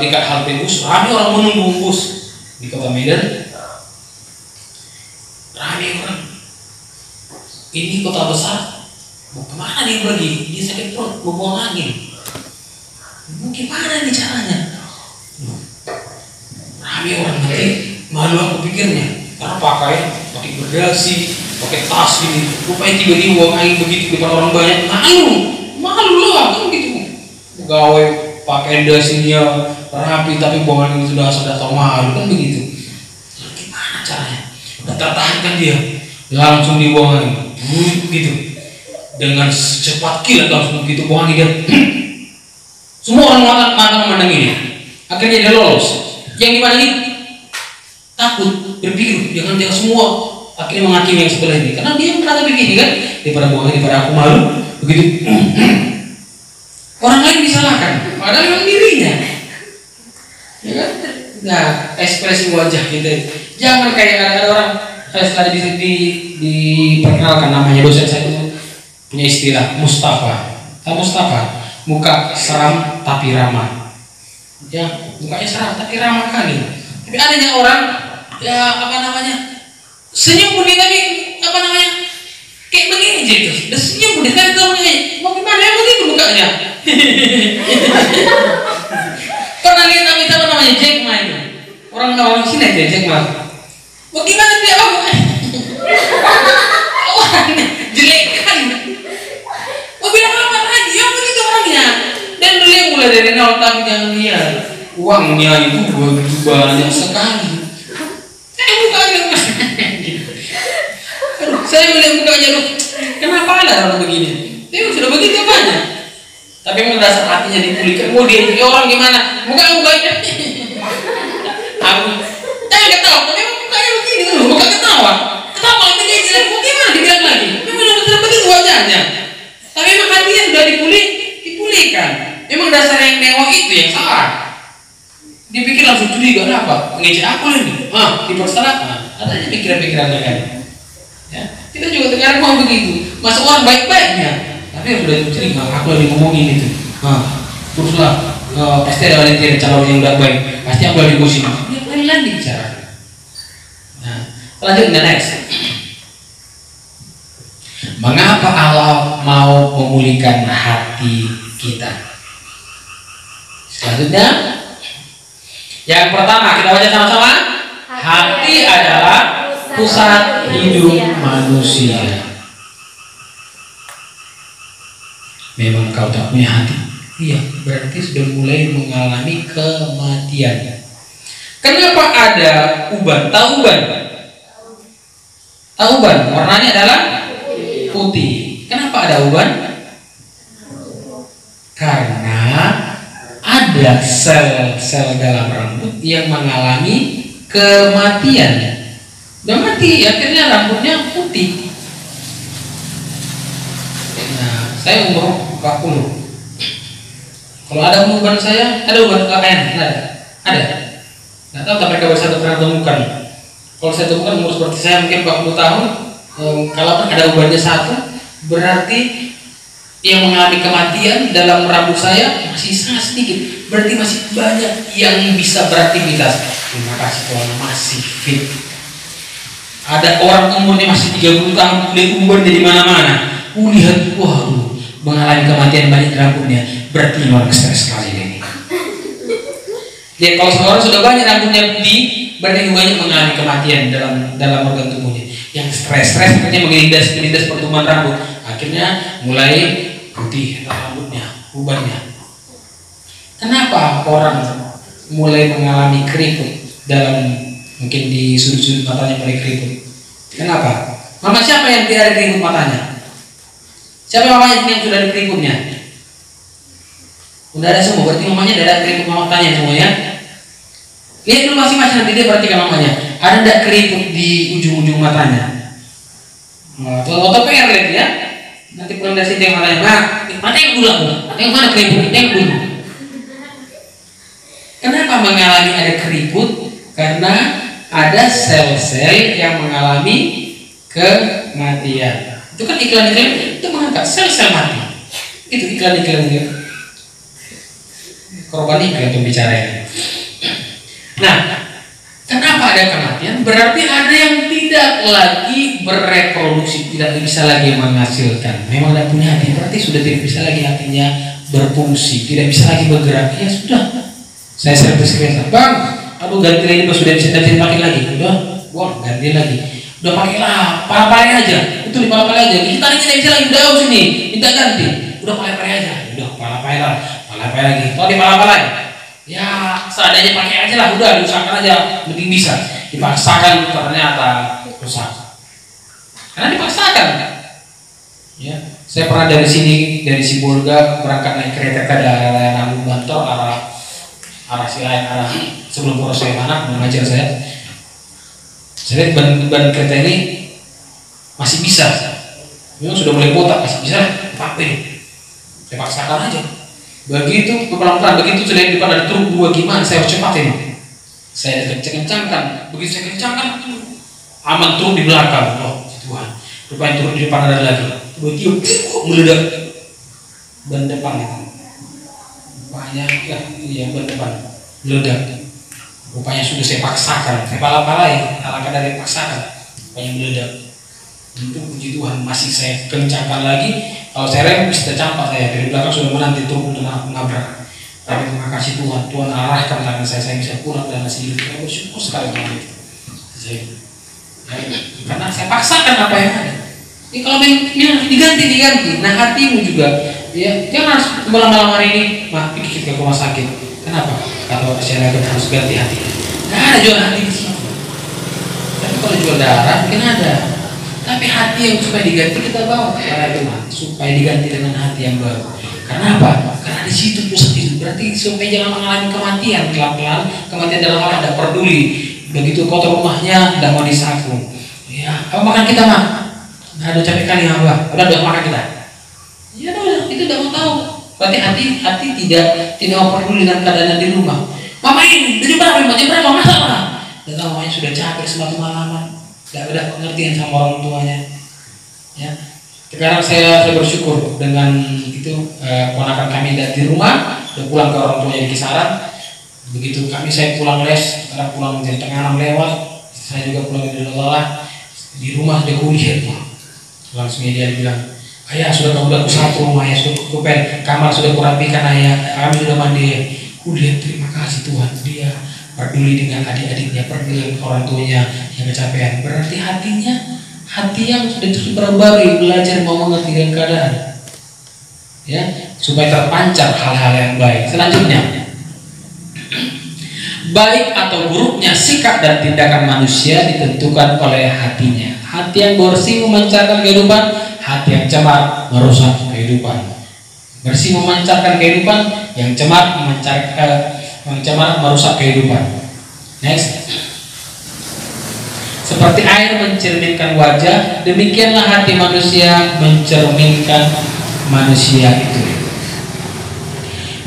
dekat halte bus, ramai orang menunggu bus di kota Medan. Ramai orang. Ini kota besar, mau kemana dia pergi? Dia sakit perut, mau buang angin. Mau gimana nih caranya? Ramai orang nanti, malu aku pikirnya. Karena pakai berdasi, pakai tas gini. Rupanya tiba-tiba buang angin begitu depan orang banyak. Malu lah, kan gitu. Pegawai pakai dasinya rapi tapi buangan itu sudah tahu malu kan begitu. Gimana caranya? Dan tertahankan dia, langsung dibuang gitu dengan secepat kilat langsung begitu buang dia. Semua orang mata memandang ini. Akhirnya dia lolos. Yang gimana ini? Takut, berpikir jangan semua akhirnya menghakimi yang sebelah ini karena dia merasa begini kan daripada buang daripada aku malu begitu. Orang lain disalahkan, padahal memang dirinya, ya kan? Nah, ekspresi wajah kita, jangan kayak ada orang setelah diperkenalkan namanya dosen saya itu punya istilah Mustafa. Tahu Mustafa? Muka seram tapi ramah. Ya, mukanya seram tapi ramah kali. Tapi adanya orang, ya senyum pun dia tapi kayak begini aja itu. Udah senyum pun dia tapi mau gimana ya begitu mukanya. Pernah lihat Jack Ma itu orang sini aja Jack Ma. Bagaimana dia orangnya jelek kan? Mau bilang apa lagi? Ya begitu orangnya. Dan beliau mulai dari nol tapi jangan lihat uangnya itu begitu banyak sekali. Mukanya saya melihat mukanya loh. Kenapa ada orang begini? Dia sudah begitu banyak. Tapi memang dasar hatinya dipulihkan. Mau dia jadi orang gimana? Mukanya aku jangan ketawa, tapi mukanya begini dulu, bukan ketawa. Ketawa itu dia jelek, mau gimana dibilang lagi? Memang sudah begitu wajahnya. Tapi memang hatinya sudah dipulihkan. Memang dasar yang nengok itu yang salah. Dipikir langsung curiga, apa? Ngecek aku ini? Dipersalahkan. Katanya pikiran-pikiran lain. Ya, kita juga sekarang mau begitu. Masuk orang baik-baiknya. Tapi sudah curiga, aku lagi ngomongin itu. Teruslah, pasti ada wanita calon yang udah baik. Pasti aku lagi gosip. Dia lain bicara. Nah, selanjutnya next. Mengapa Allah mau memulihkan hati kita? Selanjutnya, yang pertama kita baca sama-sama. Hati adalah pusat hidup manusia. Memang kau tak punya hati? Iya, berarti sudah mulai mengalami kematian. Kenapa ada uban? Tahu uban? Tahu uban? Warnanya adalah putih. Kenapa ada uban? Karena ada sel-sel dalam rambut yang mengalami kematian. Udah mati, akhirnya rambutnya putih. Nah, saya umur 40. Kalau ada uban saya, ada uban KKN, ada. Nggak tahu tapi mereka bisa pernah temukan. Kalau saya temukan umur seperti saya mungkin 40 tahun. Kalau ada ubannya satu, berarti yang mengalami kematian dalam rambut saya masih sangat sedikit. Berarti masih banyak yang bisa beraktivitas. Terima kasih Tuhan, masih fit. Ada orang umurnya masih 30 tahun, kulit uban dari mana-mana. Lihat, waduh, mengalami kematian banyak rambutnya. Berarti luar biasa sekali nih. Jadi kalau seorang sudah banyak rambutnya putih, berarti banyak mengalami kematian dalam organ tubuhnya. Yang stres akhirnya menindas pertumbuhan rambut, akhirnya mulai putih rambutnya, ubannya. Kenapa orang mulai mengalami keriput mungkin di sudut-sudut matanya mulai keriput? Kenapa? Mama siapa yang tidak ada keriput matanya? Siapa mamanya yang sudah ada keriputnya? Udah ada semua, berarti mamanya tidak ada keriput matanya semua ya. Lihat dulu masing-masing, nanti dia perhatikan mamanya. Ada tidak keriput di ujung-ujung matanya? Atau PR lihat ya. Nanti pulang dari sini tengok matanya. Nah, mata yang dulu aku. Tengok mana keriput? Tengok dulu. Kenapa mengalami ada keriput? Karena ada sel-sel yang mengalami kematian. Itu kan iklan-iklan itu mengangkat sel-sel mati. Itu iklan-iklan itu. Korban iklan untuk bicara ini. Nah, kenapa ada kematian? Berarti ada yang tidak lagi bereproduksi, tidak bisa lagi menghasilkan. Memang tidak punya hati, berarti sudah tidak bisa lagi hatinya berfungsi, tidak bisa lagi bergerak. Ya sudah. Saya servis kereta, bang, aduh ganti lagi, sudah bisa pakai lagi, udah, buang, ganti lagi, udah pakailah, pala-palai aja, itu di pala-palai aja, kita tidak bisa lagi, udah sini, minta ganti, udah pala-palai aja, udah pala-palai lagi, kalau di pala-palai, ya seadanya pakai aja lah, udah diusahakan aja, penting bisa, dipaksakan ternyata rusak, karena dipaksakan, ya, saya pernah dari sini, dari Sibolga berangkat naik kereta ke daerah Agung Bantor, arah sebelum proses anak mengajar saya lihat ban kereta ini masih bisa, memang sudah mulai botak, masih bisa pakai, saya paksakan aja. Begitu pelan-pelan, begitu sudah di depan ada truk dua, gimana saya harus cepat ini, saya kencangkan, begitu saya kencangkan aman truk di belakang, oh Tuhan, rupanya truk di depan ada lagi, begitu meledak ban depan itu. Banyak yang berdepan meledak. Rupanya sudah saya paksakan, saya pala-palai, alangkah dari paksakan, rupanya meledak. Itu puji Tuhan masih saya kencangkan lagi. Kalau saya rem bisa campak saya dari belakang sudah menanti truk untuk menabrak. Tapi terima kasih Tuhan, Tuhan arahkan tangan saya bisa pulang dan masih hidup. Saya bersyukur sekali dengan itu. Karena saya paksakan apa yang ada. Ini kalau memang diganti. Nah hatimu juga. Ya, jangan harus malam-malam hari ini pergi ke rumah sakit. Kenapa? Kata saya harus ganti hati. Nggak ada jual hati di sini. Tapi kalau jual darah mungkin ada. Tapi hati yang supaya diganti kita bawa kepada Tuhan, supaya diganti dengan hati yang baru. Karena apa? Karena di situ pusat itu. Berarti supaya jangan mengalami kematian pelan-pelan, kematian dalam hal tidak peduli. Begitu kotor rumahnya tidak mau disapu. Ya, apa makan kita mah? Nggak ada capek kali apa? Udah makan kita. Ya udah, itu udah mau tahu. Berarti hati tidak mau peduli dengan keadaan di rumah. Mama ini, jam berapa masalah? Dan mamanya sudah capek sematu malaman, tidak ada pengertian sama orang tuanya. Ya, sekarang saya bersyukur dengan itu ponakan kami di rumah, udah pulang ke orang tuanya di Kisaran. Begitu saya pulang les, setelah pulang jam 5:30 lewat, saya juga pulang dari lelah. Di rumah dia kulihat, langsung dia bilang, ayah sudah kamu udah kusapu rumah, ayah sudah kupel, kamar sudah kurapikan ayah, kami sudah mandi. Kulihat, terima kasih Tuhan, dia peduli dengan adik-adiknya, peduli dengan orang tuanya yang kecapean. Berarti hatinya, hati yang sudah terbaru belajar mau mengerti dengan keadaan, ya, supaya terpancar hal-hal yang baik. Selanjutnya, baik atau buruknya sikap dan tindakan manusia ditentukan oleh hatinya. Hati yang bersih memancarkan kehidupan, hati yang cemar merusak kehidupan. Bersih memancarkan kehidupan, yang cemar merusak kehidupan. Next. Seperti air mencerminkan wajah, demikianlah hati manusia mencerminkan manusia itu.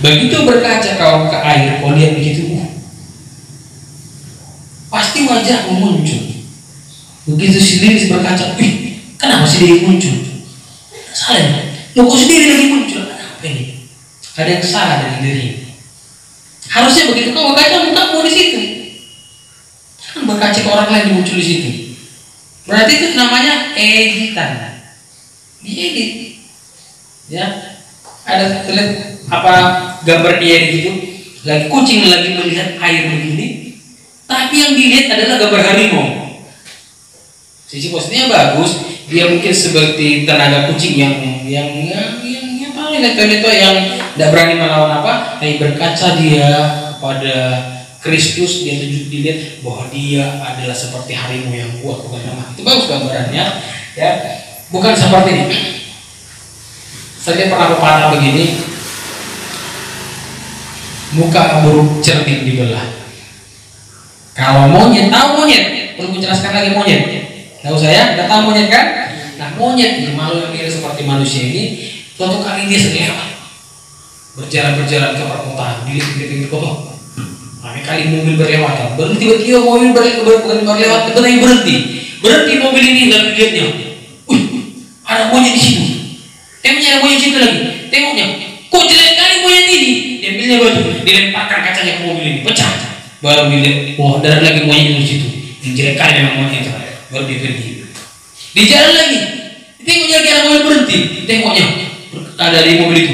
Begitu berkaca kau ke air, kau lihat begitu, pasti wajahmu muncul. Begitu sendiri berkaca, kenapa sih dia muncul? Salah, lo kok sendiri lagi muncul? Kenapa ini? Ada yang salah dari diri. Harusnya begitu kau berkaca, mukamu di situ. Jangan berkaca ke orang lain muncul di situ. Berarti itu namanya editan. Diedit. Ya, ada lihat apa gambar dia di situ? Lagi kucing lagi melihat air begini, tapi yang dilihat adalah gambar harimau. Sisi positifnya bagus, dia mungkin seperti tenaga kucing yang paling itu yang tidak berani melawan apa, tapi berkaca dia kepada Kristus, dia dilihat bahwa dia adalah seperti harimau yang kuat, bukan lemah. Itu bagus gambarannya, ya. Bukan seperti ini. Saya pernah pepatah begini. Muka buruk cermin dibelah. Kalau monyet, tahu monyet? Perlu menjelaskan lagi monyet. Tahu saya, udah tahu monyet kan? Nah monyet ini makhluk yang mirip seperti manusia ini, suatu kali dia sedang berjalan ke perkotaan, di pinggir kota. Kali mobil berlewatan, berhenti tiba-tiba mobil berlewatan, berhenti mobil ini dalam lihatnya. Ada monyet di situ. Tengoknya ada monyet di situ lagi. Tengoknya, kok jelek kali monyet ini? Dia ambilnya baju, dilemparkan kacanya ke mobil ini, pecah. Baru dilihat, wah ada lagi monyet di situ. Yang jelek kali memang monyet itu. Baru dia pergi. Di jalan lagi, tengoknya lagi ada mobil berhenti. Tengoknya ada di mobil itu.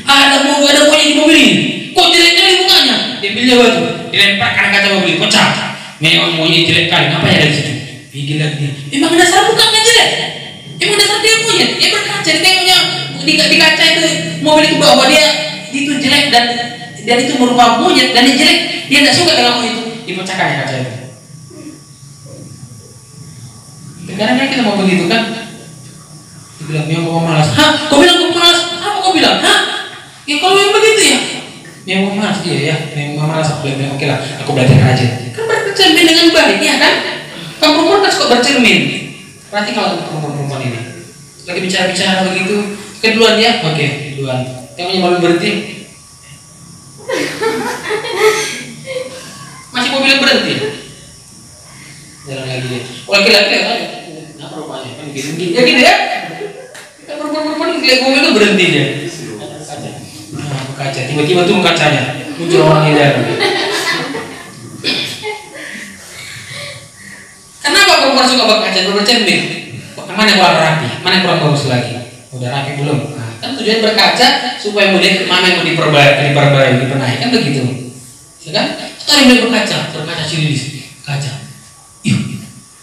Ada monyet di mobil ini. Kok jelek kali mukanya? Dia ambilnya baju, dilemparkan kaca mobil, pecah. Memang monyet jelek kali. Ngapain ada di situ? Pikir lagi dia. Memang dasar mukanya jelek. Emang dasar dia monyet. Dia berkaca, tengoknya di kaca itu mobil itu bahwa dia itu jelek dan itu merupakan monyet dan dia jelek, dia tidak suka dengan monyet itu, dipecahkan kaca itu. Kadang-kadang kita mau begitu kan, dibilang dia mau malas. Hah? Kau bilang kau malas? Apa kau bilang? Hah? Ya kalau yang begitu ya, memang malas dia ya, memang malas. Aku bilang oke lah, aku belajar rajin. Kan bercermin dengan baik, ya kan? Kamu perempuan kan suka bercermin. Berarti kalau perempuan ini lagi bicara begitu, keduluan dia, oke, duluan. Tengoknya mobil berhenti. Masih mobil berhenti. Jalan lagi dia. Oh laki-laki kan? Kenapa rupanya? Kan gini. Ya gini ya. Kan perempuan lihat mobil itu berhenti dia. Nah, kaca. Tiba-tiba tuh kacanya. Muncul orang di dalam. Kenapa perempuan suka berkaca? Bercermin. Mana yang kurang rapi? Mana yang kurang bagus lagi? Udah rapi belum? Nah, kan tujuan berkaca supaya melihat mana yang mau diperbaiki, dibenahi, kan begitu, ya kan? Sekarang mulai berkaca sini kaca.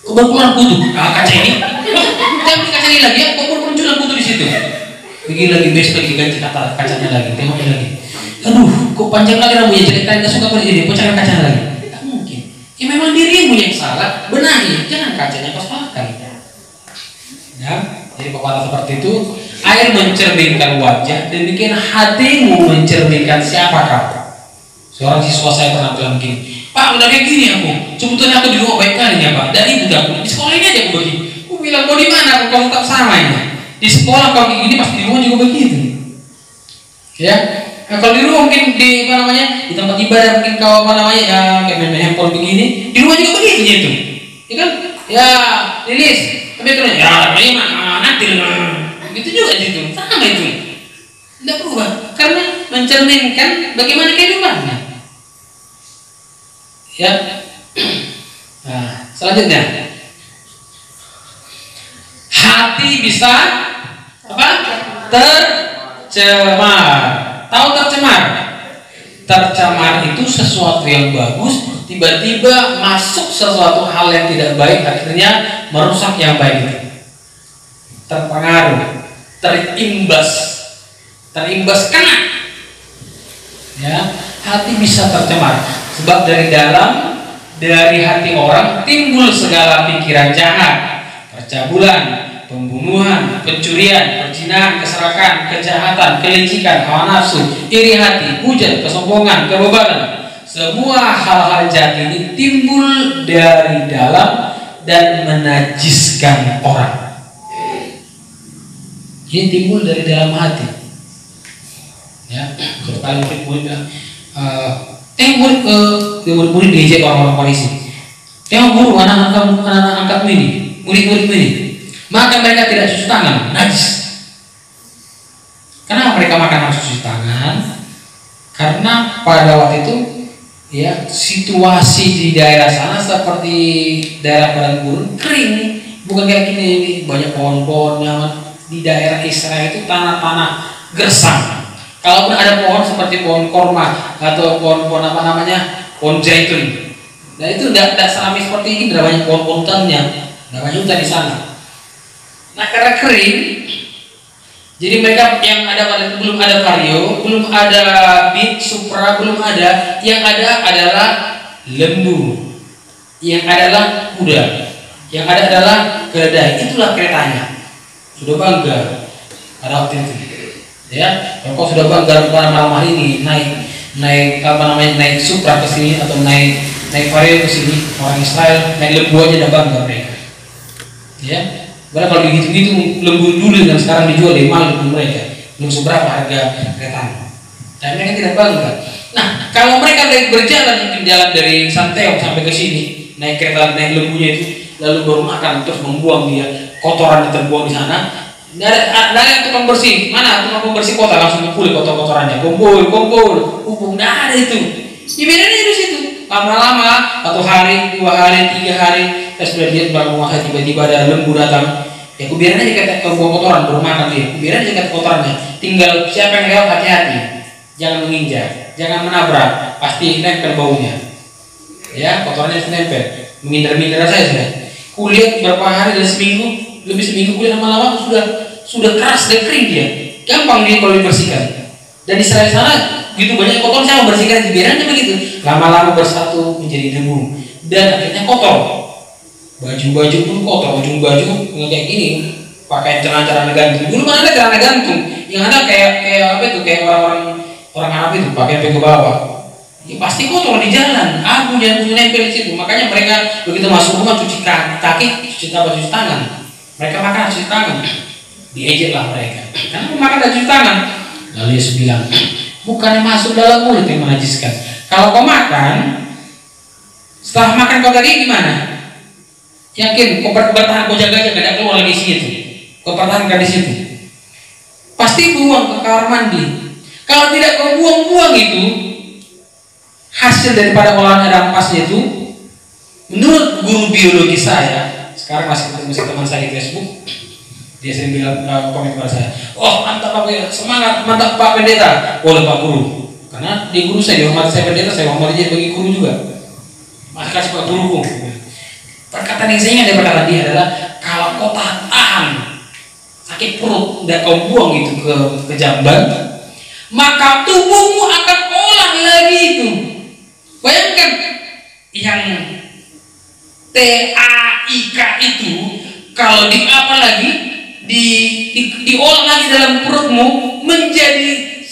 Kok berpulang kutu? Kaca ini, jangan di kaca ini lagi ya. Kok bermunculan kutu di situ? Begini lagi besok lagi ganti kacanya lagi, tengoknya lagi. Aduh, kok panjang lagi rambutnya jelek kan? Gak suka begini, pecahkan kacanya lagi. Tak mungkin. Ya memang dirimu yang salah, benahi, jangan kacanya kau salahkan. Ya, jadi pepatah seperti itu, air mencerminkan wajah, demikian hatimu mencerminkan siapa kamu. Seorang siswa saya pernah bilang begini, Pak udah kayak gini aku, sebetulnya aku di rumah baik kali ya Pak, dari udah aku di sekolah ini aja aku begini. Aku bilang mau di mana aku kamu tetap sama ini. Di sekolah kau kayak gini pasti di rumah juga begitu. Ya, nah, kalau di rumah mungkin di di tempat ibadah mungkin kau ya kayak main handphone begini, di rumah juga begitu itu, ya kan? Ya, Lilis. Tapi terus ya nanti itu juga itu sama itu tidak berubah karena mencerminkan bagaimana kehidupannya ya. Nah selanjutnya hati bisa apa? Tercemar. Tahu tercemar itu sesuatu yang bagus tiba-tiba masuk sesuatu hal yang tidak baik, akhirnya merusak yang baik itu. Terpengaruh, terimbas kena. Ya, hati bisa tercemar sebab dari hati orang timbul segala pikiran jahat, percabulan, pembunuhan, pencurian, perzinahan, keserakan, kejahatan, kelicikan, hawa nafsu, iri hati, hujat, kesombongan, kebebanan. Semua hal-hal jahat ini timbul dari dalam dan menajiskan orang. Ini timbul dari dalam hati. Ya, kalau kalian murid-murid murid diejek orang-orang polisi. Tengok guru anak-anak angkatmu ini, murid-muridmu ini. Maka mereka tidak cuci tangan, najis. Kenapa mereka makan harus cuci tangan? Karena pada waktu itu ya situasi di daerah sana seperti daerah padang gurun kering, bukan kayak gini banyak pohon-pohon. Di daerah Israel itu tanah-tanah gersang, Kalaupun ada pohon seperti pohon korma atau pohon apa namanya, pohon zaitun, nah itu tidak serami seperti ini, tidak banyak pohon hutannya, tidak banyak hutan di sana. Nah karena kering, jadi mereka yang ada belum ada vario, belum ada bit, supra, belum ada. Yang ada adalah lembu, yang adalah kuda, yang ada adalah keledai. Itulah keretanya. Sudah bangga pada waktu itu. Ya, kalau sudah bangga pada malam hari ini naik apa namanya, naik supra ke sini atau naik vario ke sini, orang Israel naik lembu aja udah bangga mereka. Ya, karena kalau begitu lembu dulu dan sekarang dijual di mahal lembu mereka, belum seberapa harga keretanya. Dan mereka tidak bangga. Nah, kalau mereka berjalan mungkin jalan dari Santiago sampai ke sini, naik kereta, naik lembunya itu, lalu baru makan terus membuang dia kotoran yang terbuang di sana. Nggak ada tukang bersih. Mana tukang pembersih kota langsung dipulih kotorannya, kumpul, hubung, nggak ada itu. Ya bedanya di situ. Lama-lama 1 hari, 2 hari, 3 hari, saya sudah lihat bahwa tiba-tiba ada lembu datang. Ya kubiarin aja kata buang kotoran, baru makan dia. Kubiarin aja kata kotorannya. Tinggal siapa yang lewat hati-hati, jangan menginjak, jangan menabrak, pasti nempel baunya. Ya kotorannya nempel. Menghindar-hindar saya sudah. Kulihat berapa hari, dari seminggu, lebih seminggu kulihat lama-lama sudah keras dan kering dia. Gampang dia kalau dibersihkan. Dan di sana gitu banyak kotor, saya membersihkan biarannya begitu. Lama-lama bersatu menjadi debu dan akhirnya kotor. Baju-baju pun kotor, ujung baju kayak gini, pakai celana gantung. Dulu mana ada celana gantung, yang ada kayak apa itu, kayak orang Arab itu pakai sampai ke bawah. Ya, pasti kotor di jalan, abu dan nempel di situ. Makanya mereka begitu masuk rumah cuci kaki, cuci tangan. Mereka makan cuci tangan, diejek lah mereka. Karena makan dan cuci tangan. Lalu Yesus bilang, bukannya masuk dalam mulut yang menajiskan. Kalau kau makan, setelah makan kau tadi gimana? Yakin kau bertahan, kau jaga tidak keluar lagi situ. Kau pertahankan di situ. Pasti buang ke kamar mandi. Kalau tidak kau buang-buang itu, hasil daripada olahan ampasnya itu, menurut guru biologi saya, sekarang masih teman saya di Facebook, dia sering bilang komen kepada saya, oh mantap Pak, semangat, mantap Pak Pendeta. Oleh Pak Guru, karena dia guru saya, dihormati saya pendeta, saya hormati dia bagi guru juga. Maka kasih Pak Guruku. Perkataan yang saya ingat dari perkataan dia adalah, kalau kau tahan sakit perut dan kau buang itu ke jamban, maka tubuhmu akan olah lagi itu. Bayangkan yang TAIK itu kalau diolah lagi dalam perutmu menjadi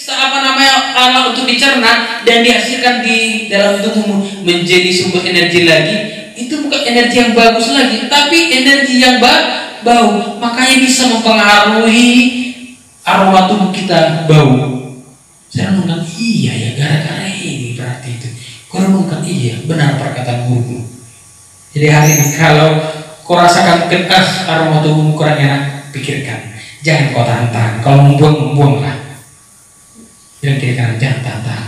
alat untuk dicerna dan dihasilkan di dalam tubuhmu menjadi sumber energi lagi. Itu bukan energi yang bagus lagi, tapi energi yang bau. Makanya bisa mempengaruhi aroma tubuh kita bau. Saya renungkan, iya ya, gara-gara ini berarti itu. Kau renungkan, iya benar perkataan guruku. Jadi hari ini kalau kau rasakan aroma tubuhmu kurang enak, pikirkan, jangan kau tahan-tahan. Kalau membuang-buanglah. Yang kiri kanan, jangan tahan-tahan.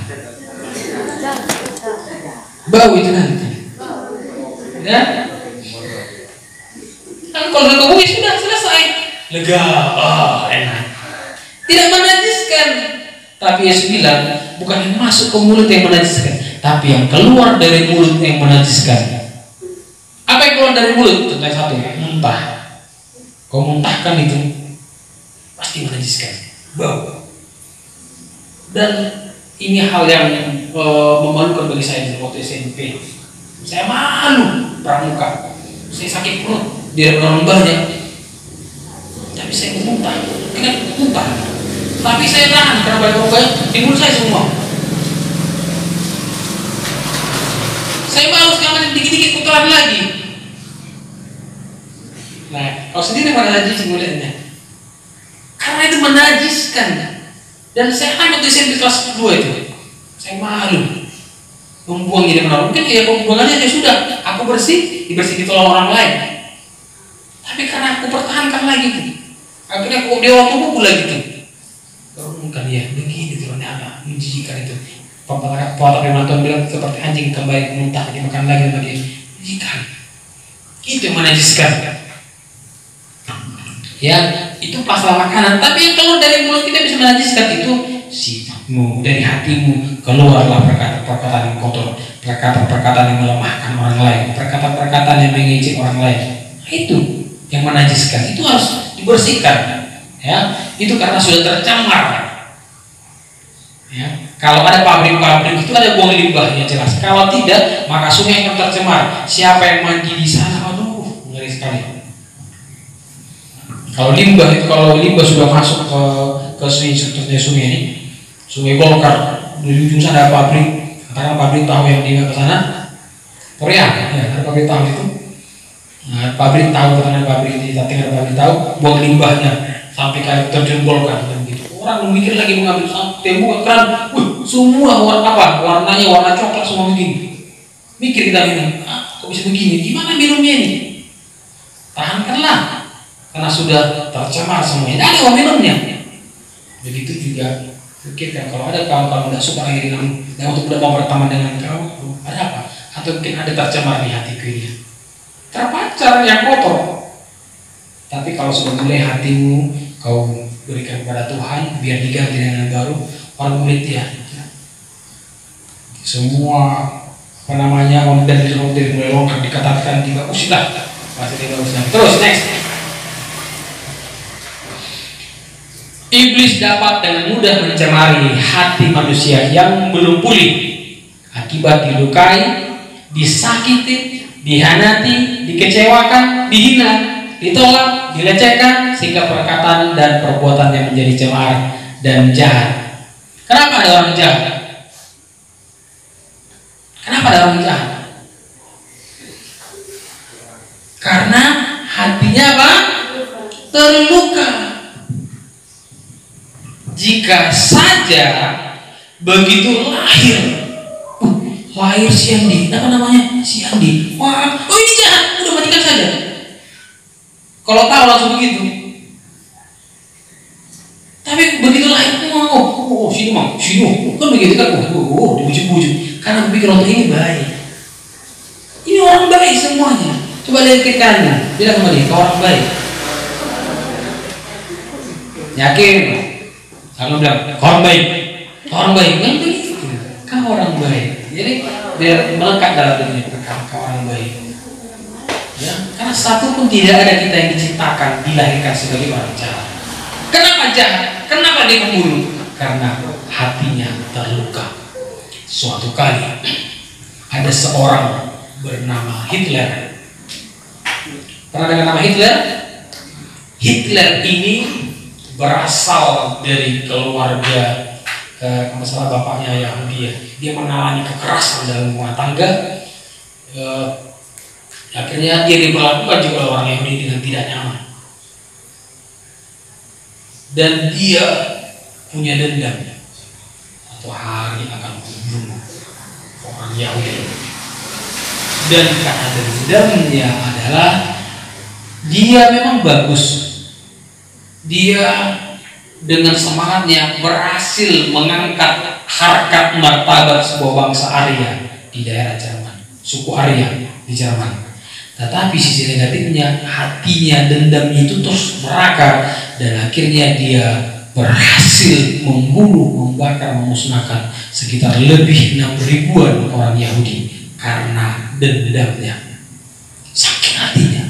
Bau itu nanti. Ya? Kan kalau sudah kau sudah selesai, lega, enak. Tidak menajiskan. Tapi Yesus bilang, bukan yang masuk ke mulut yang menajiskan, tapi yang keluar dari mulut yang menajiskan. Apa yang keluar dari mulut? Contoh satu, muntah. Kau muntahkan itu, pasti menajiskan, bau. Dan ini hal yang memalukan bagi saya waktu SMP. Saya malu pramuka, saya sakit perut di dalam banyak, tapi saya muntah, muntah. Tapi saya tahan karena banyak di mulut saya semua. Saya malu sekarang dikit-dikit kotoran lagi. Nah, kalau sendiri pada najis mulutnya, karena itu menajiskan. Dan saya hanya di SMP kelas 2 itu, saya malu membuang jadi mana. Mungkin ya pembuangannya ya sudah, aku dibersih ditolong orang lain. Tapi karena aku pertahankan lagi tuh, akhirnya aku dia waktu buku lagi tuh. Mungkin ya begini tuh anak menjijikan itu. Pak Penonton bilang seperti anjing kembali muntah dimakan lagi sama dia. Menjijikan. Itu yang menajiskan. Ya, itu pasal makanan. Tapi yang keluar dari mulut kita bisa menajiskan itu sifat. dari hatimu keluarlah perkataan-perkataan yang kotor, perkataan-perkataan yang melemahkan orang lain, perkataan-perkataan yang mengejek orang lain. Nah, itu yang menajiskan, itu harus dibersihkan. Ya, itu karena sudah tercemar. Ya, kalau ada pabrik-pabrik itu ada buang limbahnya jelas. Kalau tidak, maka sungai akan tercemar. Siapa yang mandi di sana? Aduh, ngeri sekali. Kalau limbah sudah masuk ke sungai ini, Sungai Golkar, di ujung sana ada pabrik, katakan pabrik tahu yang di sana, Korea, ya, ada pabrik tahu itu. Nah, pabrik tahu, katakan pabrik di Tating ada pabrik tahu, buang limbahnya sampai kayak terjun Golkar dan gitu. Orang mikir lagi mengambil tembok keran, semua warnanya warna coklat semua begini. Mikir kita minum, kok bisa begini? Gimana minumnya ini? Tahankanlah, karena sudah tercemar semuanya. Ada yang minumnya. Begitu juga pikirkan, kalau ada kawan-kawan tidak suka lagi dengan dan untuk tidak mau berteman dengan kau, ada apa? Atau mungkin ada tercemar di hatiku ini, terpacar yang kotor. Tapi kalau sudah mulai hatimu kau berikan kepada Tuhan, biar diganti dengan baru, orang murid ya. Semua dan dari mulai longkar dikatakan tidak usah, pasti tidak usah. Terus next. Iblis dapat dengan mudah mencemari hati manusia yang belum pulih akibat dilukai, disakiti, dihanati, dikecewakan, dihina, ditolak, dilecehkan, sehingga perkataan dan perbuatan yang menjadi cemar dan jahat. Kenapa ada orang jahat? Kenapa ada orang jahat? Karena hatinya apa? Terluka. Jika saja begitu lahir si Andi, apa namanya? Si Andi. Wah, oh ini jahat, udah matikan saja. Kalau tahu langsung begitu. Tapi begitu lahir, sini mau, sini, kan begitu kan? Dibujuk-bujuk. Karena berpikir orang ini baik. Ini orang baik semuanya. Coba lihat ke kanan, bilang kembali, kau orang baik. Yakin? Kalau bilang, kau orang baik, kan begitu. Kau orang baik. Jadi biar melekat dalam dunia kau orang baik. Ya, karena satu pun tidak ada kita yang diciptakan, dilahirkan sebagai orang jahat. Kenapa jahat? Kenapa dia pembunuh? Karena hatinya terluka. Suatu kali ada seorang bernama Hitler. Pernah dengar nama Hitler? Hitler ini berasal dari keluarga masalah bapaknya Yahudi. Dia mengalami kekerasan dalam rumah tangga. Akhirnya dia diperlakukan juga oleh orang Yahudi dengan tidak nyaman. Dan dia punya dendam. Suatu hari akan membunuh orang Yahudi. Dan karena dendamnya adalah dia memang bagus. Dia dengan semangatnya berhasil mengangkat harkat martabat sebuah bangsa Arya di daerah Jerman, suku Arya di Jerman. Tetapi sisi negatifnya, hatinya, dendamnya itu terus merakar dan akhirnya dia berhasil membunuh, membakar, memusnahkan sekitar lebih 6.000-an orang Yahudi karena dendamnya, sakit hatinya.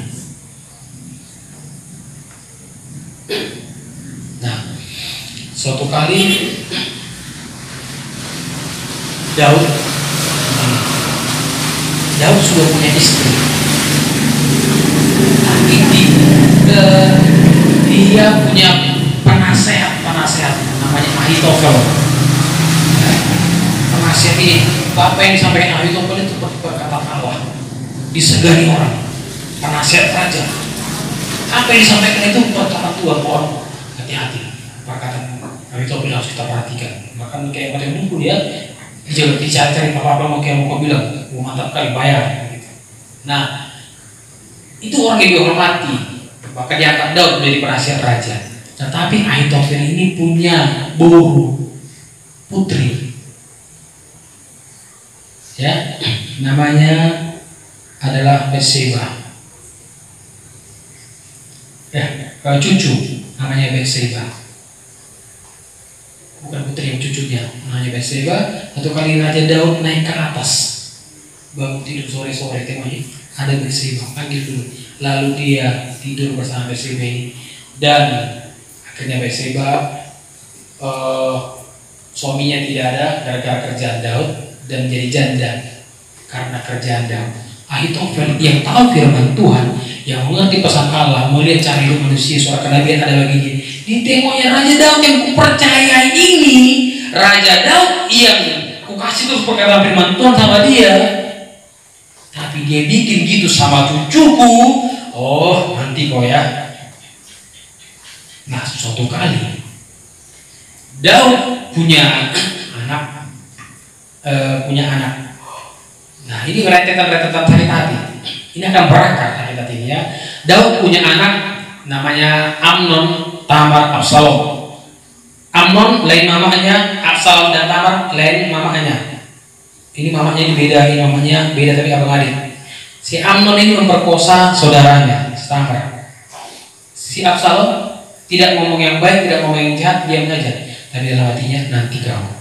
Nah, suatu kali Daud sudah punya istri, tapi dia punya penasehat namanya Ahitofel. Penasehat ini, apa yang disampaikan Ahitofel itu perkataan Allah, disegani orang, penasehat raja. Apa yang disampaikan itu perkataan Tuhan. Orang hati-hati, perkataan Ahitofel harus kita perhatikan. Bahkan kayak pada buku dia jangan dicari-cari apa-apa mau kayak mau bilang, mantap kali bayar. Nah, itu orang yang dihormati, maka diangkat Daud menjadi penasihat raja. Tetapi Ahitofel ini punya boru putri, ya, namanya adalah Batseba. Cucu namanya Batseba. Bukan putri yang cucunya namanya Batseba. Satu kali Raja Daud naik ke atas, bangun tidur sore-sore, temanya ada Batseba, panggil dulu. Lalu dia tidur bersama Batseba ini, dan akhirnya Batseba suaminya tidak ada gara-gara kerjaan Daud dan jadi janda karena kerjaan Daud. Ahitofel yang tahu firman Tuhan, yang mengerti pesan Allah, melihat cara hidup manusia, suara kenabian ada baginya. Di tengoknya Raja Daud yang kupercayai ini, Raja Daud yang kukasih terus perkataan firman Tuhan sama dia, tapi dia bikin gitu sama cucuku. Oh, nanti kok ya. Nah, suatu kali Daud punya anak. Nah, ini rentetan sakit hati. Ini akan berakar sakit hati ya. Daud punya anak namanya Amnon, Tamar, Absalom. Amnon lain mamanya, Absalom dan Tamar lain mamanya. Ini mamanya beda, ini mamanya beda tapi abang adik. Si Amnon ini memperkosa saudaranya, Tamar. Si Absalom tidak ngomong yang baik, tidak ngomong yang jahat, diam saja. Tapi dalam hatinya, nanti kamu.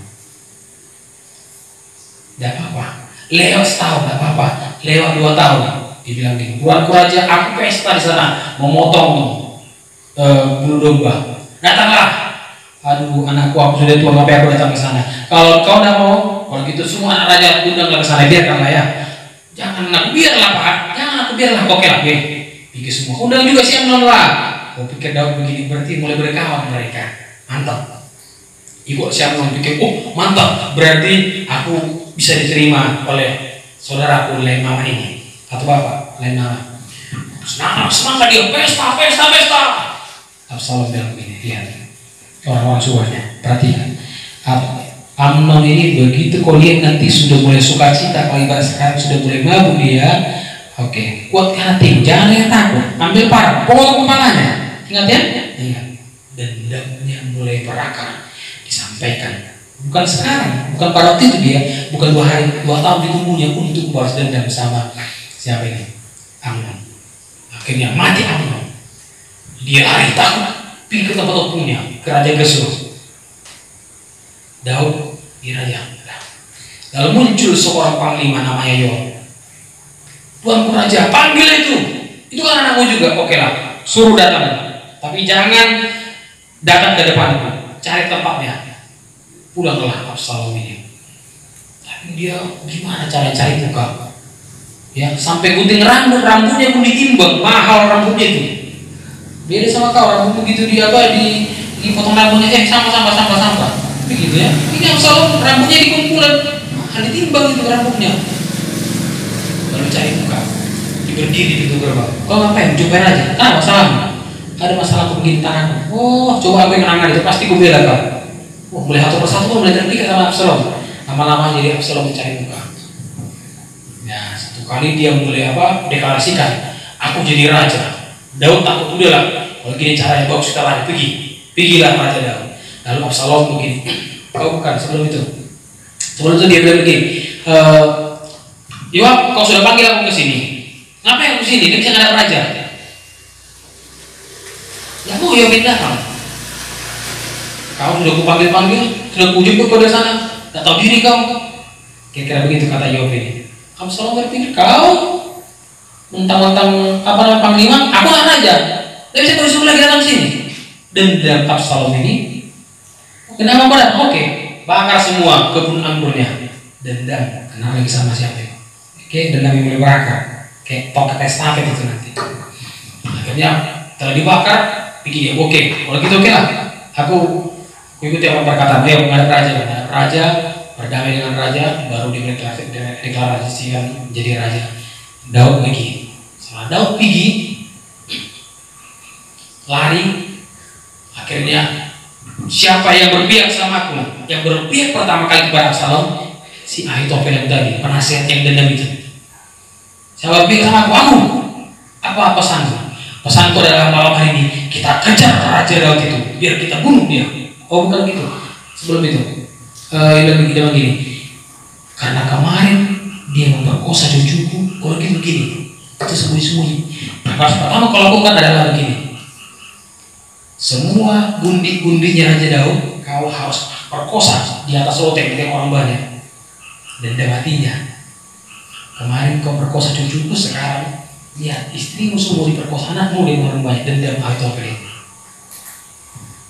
Tidak apa-apa. Lewat setahun, tidak apa-apa. Lewat 2 tahun, dibilang gini. Tuanku raja, aku pesta di sana, memotong bulu domba. Datanglah. Aduh, anakku, aku sudah tua, ngapain aku datang ke sana? Kalau kau tidak mau, kalau gitu semua anak raja undanglah ke sana, biarkanlah ya. Jangan aku biarlah Pak, jangan aku biarlah. Oke lah, pikir semua. Undang juga si Amnon lah. Kau pikir Daud begini, berarti mulai berkawan mereka. Mantap. Ibu siapa yang pikir, oh mantap, berarti aku bisa diterima oleh saudaraku lain mama ini atau bapak lain mama. Senang dia, pesta. Absalom bilang begini, lihat orang-orang suaranya, perhatikan. Amnon ini begitu kau lihat nanti sudah mulai sukacita, kalau ibarat sekarang sudah mulai mabuk dia. Oke, kuatkan hati, jangan lihat takut, ambil parang, potong kepalanya. Ingat ya? Ingat. Dendamnya mulai berakar. Disampaikan, bukan sekarang, bukan pada waktu itu dia, bukan 2 tahun ditunggunya untuk balas dendam sama siapa ini, Amnon. Akhirnya mati Amnon. Dia lari takut, pergi ke tempat opungnya, ke Raja Gesur. Daud di raja. Lalu muncul seorang panglima namanya Yoab. Tuanku raja, panggil itu kan anakmu juga. Oke lah, suruh datang, tapi jangan datang ke depanku. Cari tempatnya. Pulanglah Absalom ini. Tapi dia gimana cara cari muka? Ya, sampai gunting rambutnya pun ditimbang, mahal rambutnya itu. Beda sama kau, rambut begitu dia dipotong rambutnya, sampah. Begitu ya. Ini Absalom rambutnya dikumpulkan, mahal ditimbang itu rambutnya. Lalu cari muka. Berdiri di pintu gerbang. Kau ngapain? Cobain aja. Masalah. Ada masalah begini tanganku. Oh, coba aku yang menangani itu, pasti ku bela kau. Oh, mulai satu persatu mulai terpikat sama Absalom. Lama-lama jadi Absalom mencari muka. Ya, satu kali dia mulai deklarasikan, aku jadi raja. Daud takut, udahlah. Kalau gini caranya bagus kita lari, pergilah Raja Daud. Lalu Absalom begini, kau bukan sebelum itu dia bilang begini, Yoab, kau sudah panggil aku ke sini. Ngapain aku ke sini? Dia bisa ngadap raja. Ya mau Yoab datang. Kau sudah kupanggil, sudah kujemput kau dari sana, tak tahu diri kau. Kira-kira begitu kata Yoab ini. Absalom berpikir, kau mentang-mentang panglima, aku nggak raja, tapi saya disuruh lagi datang sini. Dendam Absalom ini, kenapa pada? Oke, bakar semua kebun anggurnya. Dendam, kenal lagi sama siapa? Oke, dendam yang mulai berakar, kayak tongkat estafet itu nanti. Akhirnya telah dibakar, pikir dia, oke, kalau gitu oke lah. Aku ikuti apa perkataan dia menghadap raja. Raja berdamai dengan raja, baru dideklarasikan menjadi raja. Daud pergi. Setelah Daud pergi, lari. Akhirnya siapa yang berpihak sama aku? Yang berpihak pertama kali kepada Absalom, si Ahitofel yang tadi, penasihat yang dendam itu. Siapa berpihak sama aku? Apa pesanku? Pesanku adalah malam hari ini kita kejar Raja Daud itu, biar kita bunuh dia. Oh bukan gitu. Sebelum itu, dia bilang gini, karena kemarin dia memperkosa cucuku, kalau gitu begini, itu sembunyi-sembunyi. Pertama kalau lakukan adalah begini, semua gundi-gundinya Raja Daud, kau harus perkosa di atas loteng dengan orang banyak. Dendam hatinya. Kemarin kau perkosa cucuku, sekarang lihat istrimu semua diperkosa, anakmu dengan orang banyak. Dendam Ahitofel.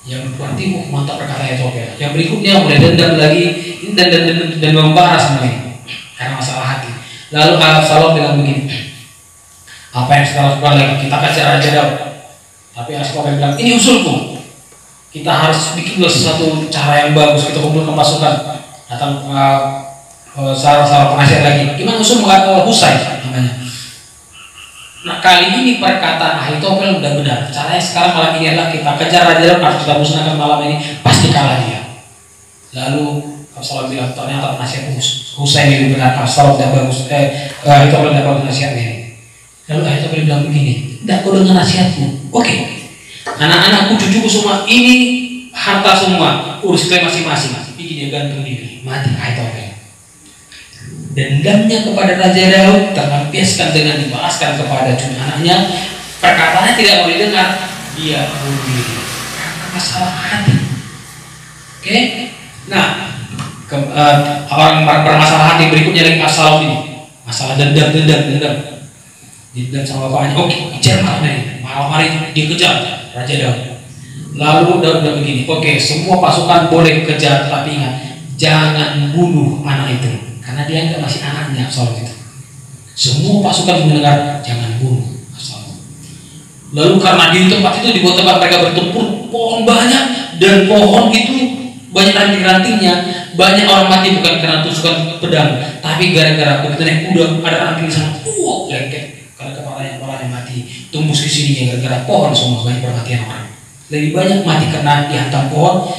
Yang berarti mantap perkata Ahitofel. Yang berikutnya mulai dendam lagi dan membahas semuanya karena masalah hati. Lalu Absalom bilang begini, apa yang kita lakukan lagi? Kita kejar Raja Daud. Tapi Ahitofel bilang, ini usulku. Kita harus bikin sesuatu cara yang bagus. Kita kumpulkan pasukan, datang salah penasihat lagi. Gimana usul Husai namanya? Nah, kali ini perkataan Ahitofel udah benar. Caranya sekarang malam ini adalah kita kejar Raja Daud, harus kita musnahkan malam ini, pasti kalah dia. Lalu Absalom bilang, ternyata penasihat Husai itu benar. Absalom tidak bagus. Ahitofel tidak bagus nasihatnya. Lalu Ahitofel bilang begini, tidak kau dengar nasihatku? Oke. Anak-anakku, cucuku semua, ini harta semua, urus klaim masing-masing. Bikin dia gantung diri, mati Ahitofel. Dendamnya kepada Raja Daud terlampiaskan dengan dibalaskan kepada anaknya. Perkataannya tidak mau didengar, dia bunuh diri karena masalah hati. Oke? Nah, orang bermasalah hati berikutnya lagi masalah ini, masalah dendam. Dendam sama bapaknya. Oke, kejar malam hari dikejar Raja Daud. Lalu Daud bilang begini, oke, semua pasukan boleh kejar, tapi ingat, jangan bunuh anak itu. Karena dia anggap masih anaknya Absalom itu. Semua pasukan mendengar, jangan bunuh Absalom. Lalu karena di tempat itu dibuat tempat mereka bertempur, pohon banyak, dan pohon itu banyak ranting-rantingnya. Banyak orang mati bukan karena tusukan pedang, tapi gara-gara begitu naik kuda ada ranting di sana, lengket karena kepalanya mati. Tembus ke sini gara-gara pohon semua, banyak perhatian orang. Lebih banyak mati karena dihantam pohon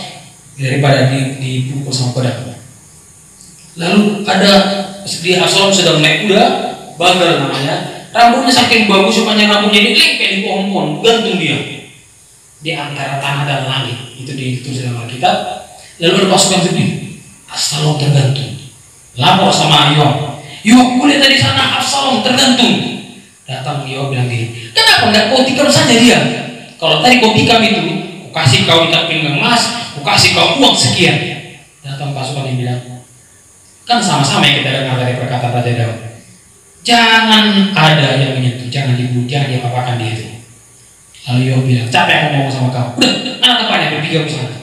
daripada dipukul sama pedang. Lalu ada di Absalom sedang naik kuda, Bagal namanya. Rambutnya saking bagus, panjang rambutnya ini lengket di pohon-pohon, gantung dia di antara tanah dan langit. Itu ditulis dalam Alkitab. Lalu ada pasukan sedih, Absalom tergantung. Lapor sama Yoab, boleh tadi sana Absalom tergantung. Datang Yoab bilang gini, kenapa enggak kau tikam saja dia? Kalau tadi kau tikam itu, ku kasih kau ikat pinggang emas, ku kasih kau uang sekian. Datang pasukan yang bilang, kan sama-sama yang kita dengar dari perkataan Raja Daud. Jangan ada yang menyentuh, jangan dibunuh, jangan diapa-apakan dia itu. Lalu Yoab bilang, capek aku ngomong sama kau. Udah, mana tempatnya berpikir sana.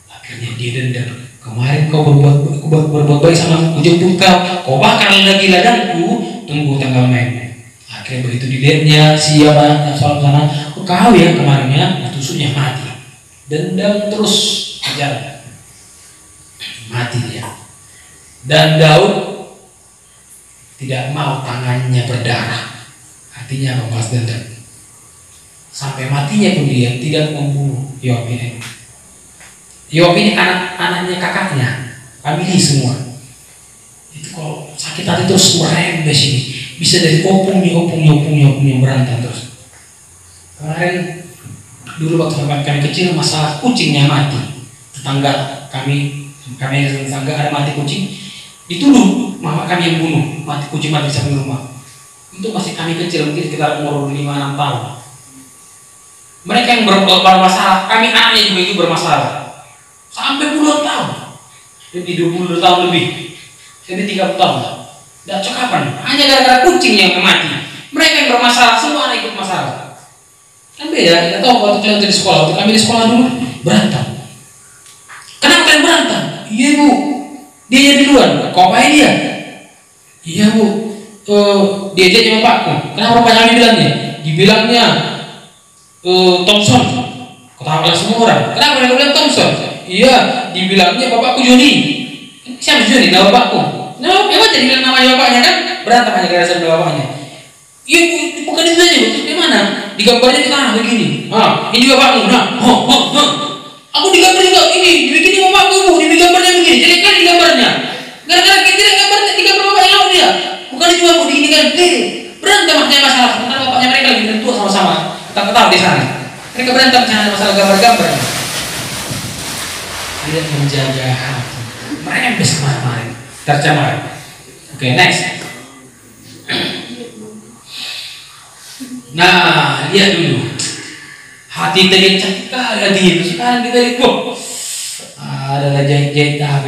Akhirnya dia dendam. Kemarin kau berbuat baik sama aku, jemput kau bakar lagi ladangku, tunggu tanggal main. Akhirnya begitu dilihatnya siapa Absalom sana, kau ya kemarinnya tusuknya mati. Dendam terus kejar, mati dia. Dan Daud tidak mau tangannya berdarah, artinya membalas dendam. Sampai matinya pun dia tidak membunuh Yoab ini. Yoab ini anak-anaknya kakaknya, famili semua. Itu kalau sakit hati terus merembes ini, bisa dari opung berantem terus. Kemarin dulu waktu kami kecil masalah kucingnya mati, tetangga kami tetangga ada mati kucing. Dituduh mama kami yang bunuh, kucing mati di samping rumah. Itu masih kami kecil, mungkin sekitar umur 5-6 tahun. Mereka yang bermasalah, kami anaknya juga itu bermasalah. Sampai puluhan tahun, jadi 20 tahun lebih, jadi 30 tahun. Tidak cekapan, hanya gara-gara kucing yang mati. Mereka yang bermasalah, semua anak ikut masalah. Kan beda, kita tahu waktu contoh di sekolah, waktu kami di sekolah dulu berantem. Kenapa kalian berantem? Iya bu, dia jadi duluan, kau apain dia? Iya bu, dia aja sama bapakku. Kenapa bapaknya dibilangnya? Dibilangnya Thompson. Kau tahu kan semua orang. Kenapa dia bilang Thompson? Iya, dibilangnya bapakku Joni. Siapa Joni? Nama bapakku. Nah, emang jadi bilang namanya bapaknya kan? Berantem hanya gara-gara sama bapaknya. Iya bu, bukan itu aja bu. Di mana? Di gambarnya di tanah begini. Ini bapakmu. Nah, aku di gambar juga ini, dibikin bapakku bu, di gambarnya begini, jelek kan di gambarnya. Gara-gara kita gambarnya di gambar bapak yang lalu dia, bukan itu bu, di ini kan, berantem makanya masalah. Sementara bapaknya mereka lagi tua sama-sama, ketawa di sana. Mereka berantem karena masalah gambar-gambar. Tidak menjaga hati, merembes kemana-mana, tercemar. Oke, next. Nah, lihat dulu. Hati tadi cantik kali hati itu. Sekarang kita lihat, adalah jahit HP.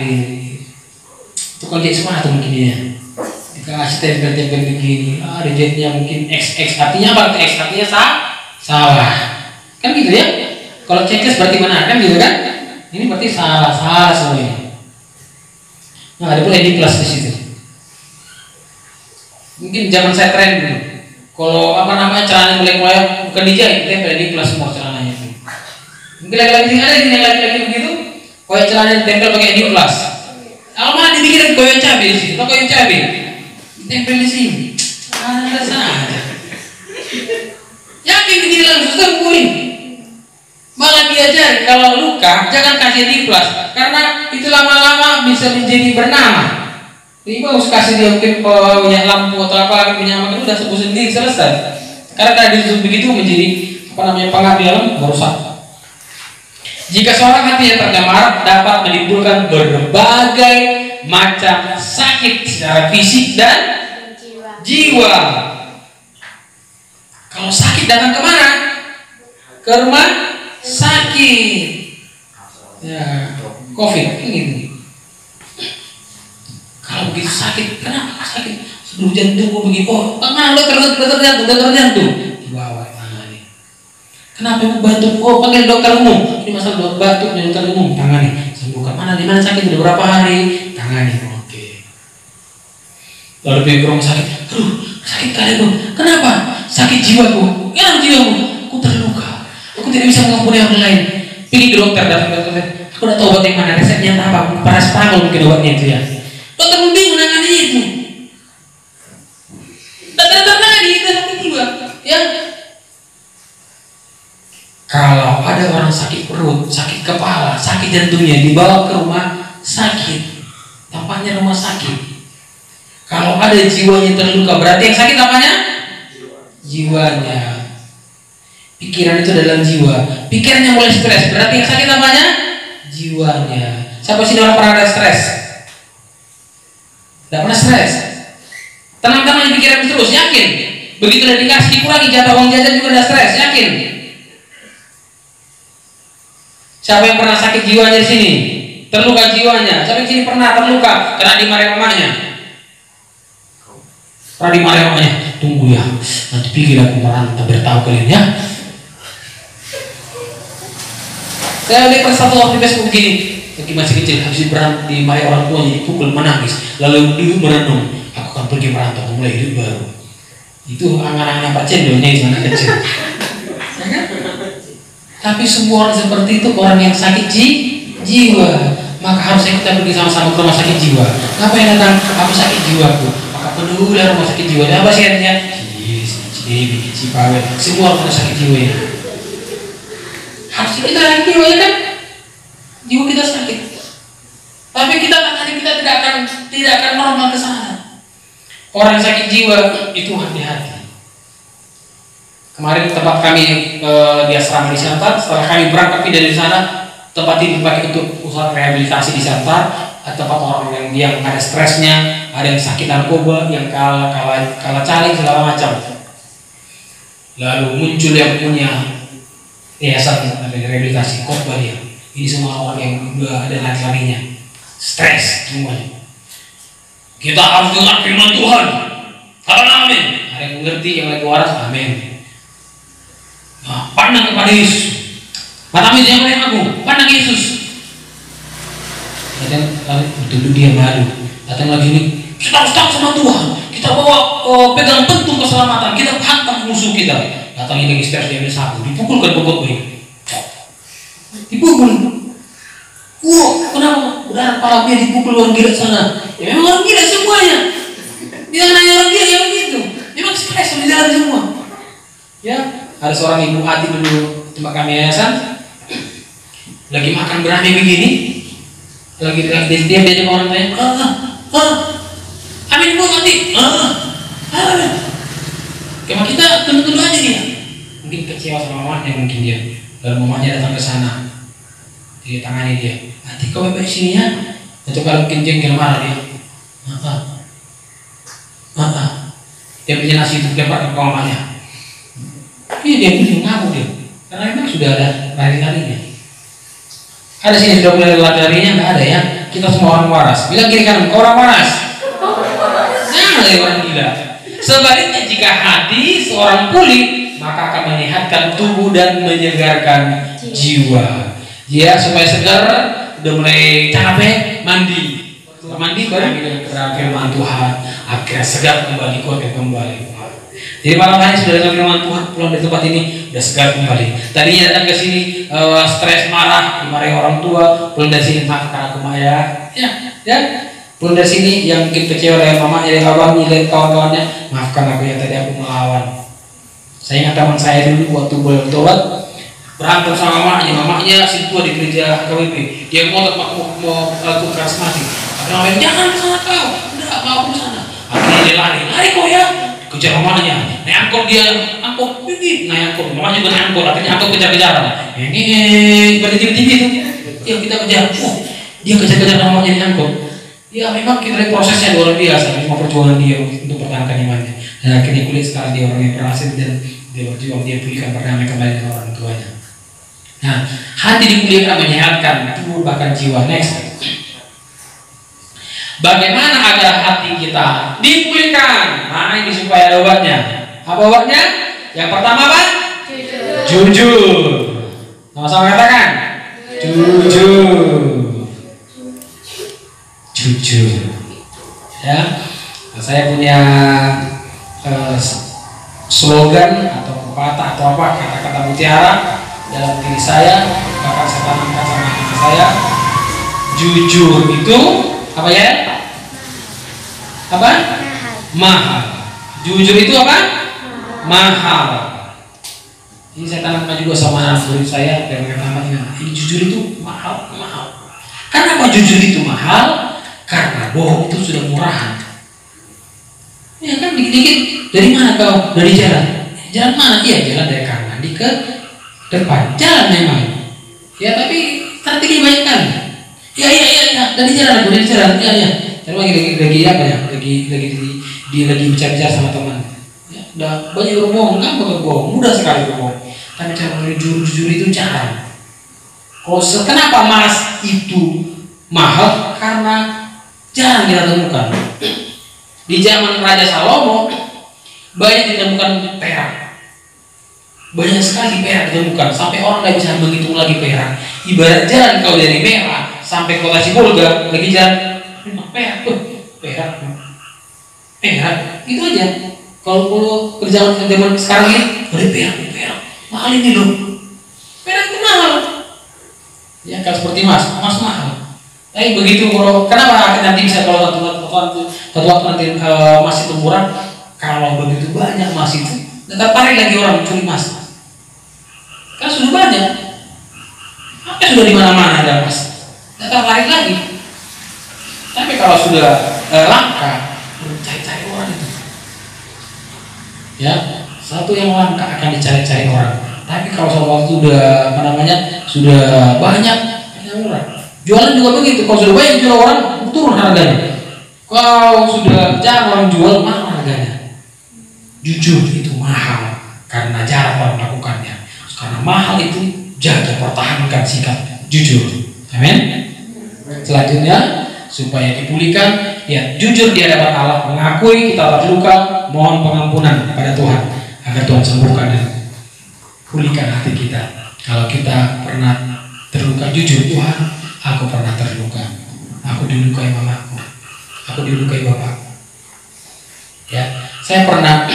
Itu kalau jahit semua tuh mungkin dia dikasih tempel-tempel begini. Ada jahitnya mungkin XX, artinya apa? X artinya salah kan gitu ya. Kalau checklist berarti benar kan gitu kan. Ini berarti salah semuanya. Nah, ada pula di kelas di situ. Mungkin zaman saya tren dulu. Kalau apa namanya celana mulai bukan dijahit, tempel di kelas semua celananya itu. Mungkin lagi-lagi ada yang lagi-lagi begitu. Koyak celana tempel pakai di kelas. Kalau mana dibikin koyak cabai di situ, koyak cabai tempel di sini. Ada saja. Yakin dibilang suster kulit. Malah diajari kalau luka jangan kasih di kelas karena itu lama-lama bisa menjadi bernama. Ini harus kasih dia mungkin punya lampu atau apa punya makan udah sembuh sendiri selesai. Karena ditutup begitu menjadi apa namanya pengap di dalam merusak. Jika seorang hati yang tercemar dapat menimbulkan berbagai macam sakit secara fisik dan jiwa. Kalau sakit datang kemana? Ke rumah sakit. Ya, COVID ini. Kalau begitu sakit, kenapa sakit? Seluruh jantungku begini. Oh, pengaruh dokter jantung. Dibawa tangani. Kenapa ibu batuk? Oh, panggil dokter umum. Ini masalah batuk dokter umum. Tangani. Sembuhkan. Di mana sakit? Udah berapa hari? Tangani. Oke. Lalu pergi ke rumah sakit. Aduh, sakit kali bu. Kenapa? Sakit jiwaku. Kenapa jiwamu? Aku terluka. Aku tidak bisa mengampuni orang lain. Pergi ke dokter, datang ke dokter. Aku udah tahu obat yang mana. Resepnya apa? Paracetamol mungkin obatnya itu ya. Dokter bingung menangani itu. Dokter menangani itu sakit jiwa. Ya. Kalau ada orang sakit perut, sakit kepala, sakit jantungnya dibawa ke rumah sakit, tempatnya rumah sakit. Kalau ada jiwanya terluka, berarti yang sakit apanya? Jiwanya. Pikiran itu dalam jiwa. Pikirannya mulai stres, berarti yang sakit apanya? Jiwanya. Siapa sih orang pernah ada stres? Tidak pernah stres. Tenang-tenang pikiran terus, yakin. Begitu udah dikasih dikurangi jatah uang jajan juga udah stres, yakin. Siapa yang pernah sakit jiwanya di sini? Terluka jiwanya. Siapa yang sini pernah terluka karena dimarahi mamanya? Pernah dimarahi mamanya? Tunggu ya, nanti pikir aku merantau bertahu kalian ya. Saya lihat satu waktu di Facebook begini. Lagi masih kecil, habis berantem dimarahi orang tuanya, dipukul, menangis, lalu dia merenung, aku akan pergi merantau, mulai hidup baru. Itu angan-angan Pak Cendolnya itu anak kecil. Tapi semua orang seperti itu orang yang sakit jiwa, maka harusnya kita pergi sama-sama ke rumah sakit jiwa. Ngapain datang? Aku sakit jiwaku, maka penuhlah rumah sakit jiwa. Apa sih artinya? Si Dewi, si Pawe, semua orang sakit jiwa ya. Harusnya kita sakit jiwa ya kan? Jiwa kita sakit, tapi kita tidak akan normal ke sana. Orang sakit jiwa itu hati-hati. Kemarin tempat kami di asrama di Siantar, setelah kami berangkat dari sana, tempat ini dipakai untuk usaha rehabilitasi di Siantar. Tempat orang yang ada stresnya, ada yang sakit narkoba, yang kalah caling segala macam. Lalu muncul yang punya yayasan rehabilitasi khotbah dia. Ini semua orang yang udah ada lari-larinya, stres semuanya. Kita harus dengar firman Tuhan. Katakan amin. Ada yang mengerti, yang lagi waras, amin. Nah, pandang kepada Yesus. Matamu jangan melihat aku, pandang Yesus. Datang duduk dia malu. Datang lagi ini, kita harus tahu sama Tuhan. Kita bawa pegang pentung keselamatan. Kita hantam musuh kita. Datang ini lagi stres, dia ambil sapu, dipukulkan pokok ini. Dipukul. Kenapa? Udah kepala dia dipukul orang gila sana. Ya memang orang gila semuanya. Dia nanya orang gila yang begitu. Memang stres di jalan semua. Ya, ada seorang ibu hati dulu tempat kami yayasan. Lagi makan beramai begini. Lagi dia diajak orang tanya, amin bu mati. Kayak kita tunduk-tunduk aja dia. Mungkin kecewa sama mamanya mungkin dia. Lalu mamanya datang ke sana. Dia tangani dia. Nanti kau baik sini ya. Itu kalau mungkin jengkel marah dia. Dia punya nasi itu lempar ke mamanya. Iya dia pilih ngaku dia. Karena memang sudah ada lari-larinya. Ada sini sudah mulai lari-larinya? Nggak ada ya. Kita semua orang waras. Bilang kiri kanan, kau orang waras. Jangan dari orang gila. Sebaliknya jika hati seorang pulih, maka akan menyehatkan tubuh dan menyegarkan jiwa. Ya, supaya segar, udah mulai capek, mandi. Setelah mandi baru kita firman Tuhan, akhirnya segar kembali, kuat kembali. Jadi malam hari sudah dengar firman Tuhan, pulang dari tempat ini udah segar kembali. Tadinya datang ke sini stres, marah, dimarahi orang tua, pulang dari sini maafkan aku Maya, ya. Pulang dari sini yang mungkin kecewa dari mamanya, dari abangnya, dari kawan-kawannya, maafkan aku ya tadi aku melawan. Saya ingat teman saya dulu waktu boleh bertobat, berantem sama mamanya si tua di gereja KWP, dia mau aku keras mati. Tapi mamanya jangan kesana kau, udah mau ke sana. Akhirnya dia lari kau ya. Kejar mamanya, naik angkot dia, angkot pergi, naik angkot, mamanya juga naik angkot, akhirnya angkot kejar-kejaran. Ini pada TV itu, ya kita kejar, dia kejar-kejar mamanya di angkot. Ya memang kita lihat prosesnya luar biasa, memang perjuangan dia untuk pertahankan imannya. Dan akhirnya kuliah sekarang dia orang yang berhasil dan dia berjuang, dia pulihkan perdamaian kembali dengan orang tuanya. Nah, hati dipulihkan menyehatkan tubuh bahkan jiwa. Next. Bagaimana agar hati kita dipulihkan? Nah ini supaya ada obatnya. Apa obatnya? Yang pertama apa? Jujur. Sama-sama katakan. Jujur. Ya. Saya punya slogan atau pepatah atau apa kata-kata mutiara dalam diri saya, bahkan saya tanamkan sama anak saya. Jujur itu apa ya? Apa? Mahal. Jujur itu apa? Mahal. Ini saya tanamkan juga sama anak murid saya dan pertamanya. Ini jujur itu mahal. Kenapa jujur itu mahal? Karena bohong itu sudah murahan. Ya kan dikit-dikit. Dari mana kau? Dari jalan. Jalan mana? Iya jalan dari kanan ke depan. Jalan memang. Ya tapi strategi banyak kan. Ya dari jalan aku dari jalan. Ya. Saya lagi apa ya? Lagi bicara sama teman. Ya, udah banyak berbohong, kan berbohong, mudah sekali berbohong. Tapi cara jujur itu jarang. Kenapa emas itu mahal? Karena jarang kita temukan. Di zaman Raja Salomo banyak ditemukan perak. Banyak sekali perak ditemukan sampai orang nggak bisa menghitung lagi perak. Ibarat jalan kau dari Merah sampai kota Sibolga lagi jalan perak itu aja. Kalau kerjaan zaman sekarang ini ada perak mahal ini loh, perak itu mahal ya kan, seperti emas mahal. Tapi begitu kalau kenapa nanti bisa kalau satu waktu nanti emas itu murah, kalau begitu banyak emas itu nggak tertarik lagi orang mencuri emas kan sudah banyak, sudah di mana-mana ada emas, nggak tertarik lagi. Tapi kalau sudah langka, cari-cari orang itu. Ya, satu yang langka akan dicari-cari orang. Tapi kalau soal sudah sudah banyak orang. Jualan juga begitu. Kalau sudah banyak jual orang, turun harganya. Kalau sudah jarang orang jual, mahal harganya. Jujur itu mahal karena jarang orang melakukannya. Karena mahal itu jaga pertahankan sikap jujur. Amin. Selanjutnya supaya dipulihkan, ya jujur di hadapan Allah, mengakui kita terluka, mohon pengampunan kepada Tuhan agar Tuhan sembuhkan dan pulihkan hati kita. Kalau kita pernah terluka, jujur, Tuhan, aku pernah terluka, aku dilukai mamaku, aku dilukai bapakku. Ya, saya pernah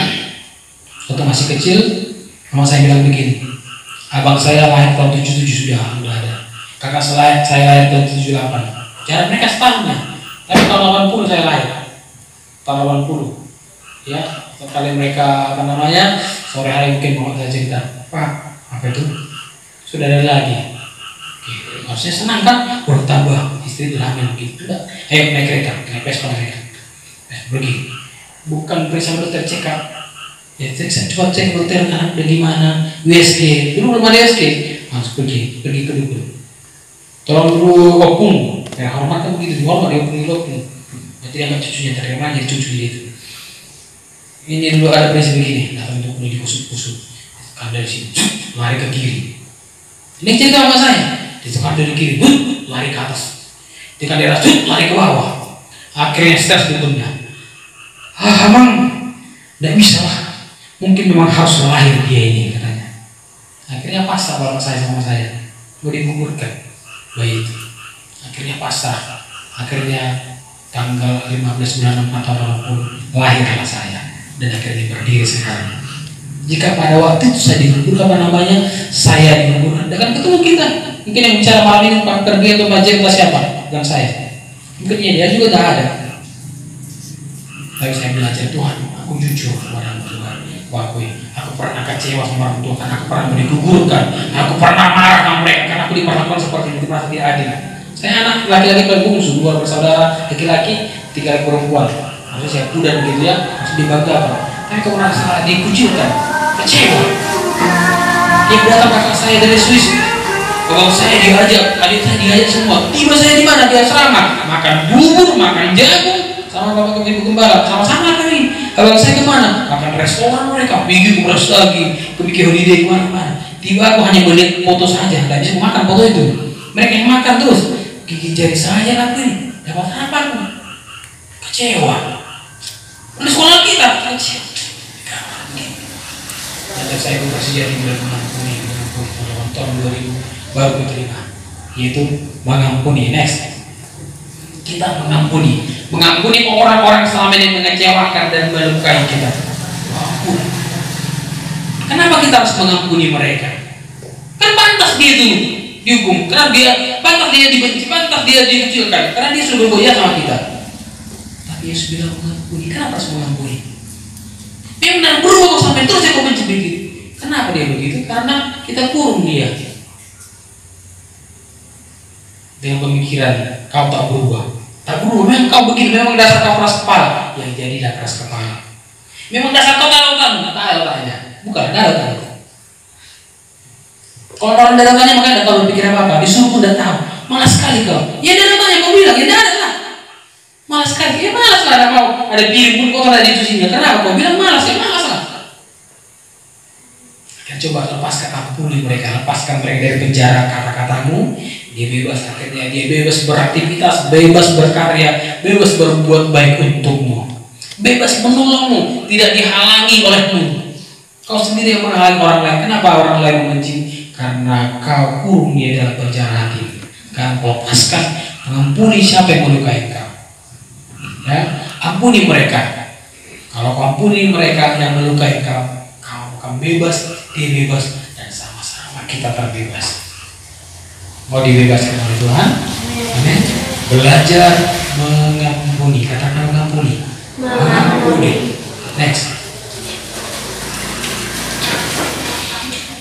waktu masih kecil, mama saya bilang begini, abang saya lahir tahun 77 sudah ada, kakak saya lahir tahun 78. Jarak mereka setahun ya. Tapi tahun 80 saya lahir. Tahun 80. Ya, sekali mereka sore hari mungkin mau saya cerita. Pak, apa itu? Sudah ada lagi. Oke, harusnya senang kan? Bertambah istri telah hamil gitu. Ayo naik kereta, naik Vespa mereka. Pergi. Bukan periksa dokter check up. Ya, coba cek dokter anak udah gimana? USG. Dulu belum ada USG. Langsung pergi ke dulu. Tolong dulu opung. Ya hormat kan begitu, hormat dia punya opung. Nanti dia nggak cucunya cari mana jadi cucu dia itu. Ini dulu ada prinsip begini, datang untuk dikusuk-kusuk. Kan dari sini, lari ke kiri. Ini cerita sama saya. Di ditekan dari kiri, lari ke atas, ditekan dari atas, lari ke bawah. Akhirnya stres dukungnya. Emang tidak bisa lah, mungkin memang harus lahir dia ini katanya. Akhirnya pasrah bapak saya sama saya, mau digugurkan bayi itu. Akhirnya pasrah. Akhirnya tanggal 15 bulan 4 tahun 80 lahirlah saya, dan akhirnya berdiri sekarang. Jika pada waktu itu saya digugurkan, saya digugurkan, dengan ketemu kita. Mungkin yang bicara malam ini Pak Pergi atau Pak Jek atau siapa? Bukan saya. Mungkin dia juga tak ada. Tapi saya belajar, Tuhan, aku jujur kepada Tuhan. Aku pernah kecewa sama orang tua, aku pernah digugurkan, aku pernah marah sama mereka karena aku diperlakukan seperti itu, merasa tidak adil. Saya anak laki-laki paling bungsu, 2 bersaudara laki-laki, 3 laki perempuan. Harusnya saya pudan gitu ya, harus dibanggakan. Tapi kalau merasa dikucilkan, kecewa. Dia datang kakak saya dari Swiss, bapak saya diajak, adik saya diajak semua. Tiba saya di mana? Di asrama, makan bubur, makan jagung, sama bapak ibu gembala, sama-sama kami. Abang saya kemana? Makan restoran mereka, pergi ke beras lagi, pergi holiday kemana-mana. Tiba aku hanya melihat foto saja, tidak bisa makan foto itu. Mereka yang makan terus. Gigi jari saya lagi nih, dapat apa aku? Kecewa. Di sekolah kita kecewa. Dan saya kasih jadi bulan mengampuni tahun 2000 baru diterima, yaitu mengampuni. Next, kita mengampuni orang-orang selama ini mengecewakan dan melukai kita. Kenapa kita harus mengampuni mereka? Kan pantas dia itu dihukum, karena dia pantas dia dibenci, pantas dia dikucilkan, karena dia sudah berbuat sama kita. Tapi Yesus bilang mengampuni. Kenapa harus mengampuni? Dia benar berubah sampai terus dia benci begitu. Kenapa dia begitu? Karena kita kurung dia dengan pemikiran kau tak berubah. Memang kau begini, memang dasar kau keras kepala. Yang jadilah keras kepala. Memang dasar kau tahu, tak ada otaknya. Bukan, tidak ada otaknya. Kalau orang tidak tanya, makanya kau berpikir apa-apa. Disuruh pun tidak tahu. Malas sekali kau. Ya tidak tanya, kau bilang, ya tidak ada lah. Malas sekali, ya malas lah. Kau ada piring pun kau tidak dicucinya. Kenapa kau bilang malas? Ya malas lah. Coba lepaskan ampuni mereka, lepaskan mereka dari penjara kata-katamu. Dia bebas, akhirnya dia bebas beraktivitas, bebas berkarya, bebas berbuat baik untukmu, bebas menolongmu, tidak dihalangi olehmu. Kau sendiri yang menghalangi orang lain. Kenapa orang lain membenci? Karena kau kurung dia dalam penjara hati. Kan kau lepaskan, mengampuni siapa yang melukai kau. Ya, ampuni mereka. Kalau kau ampuni mereka yang melukai kau, kau akan bebas. Dia bebas, dan sama-sama kita terbebas. Mau dibebaskan oleh Tuhan? Amin. Belajar mengampuni. Katakan mengampuni. Mengampuni. Next.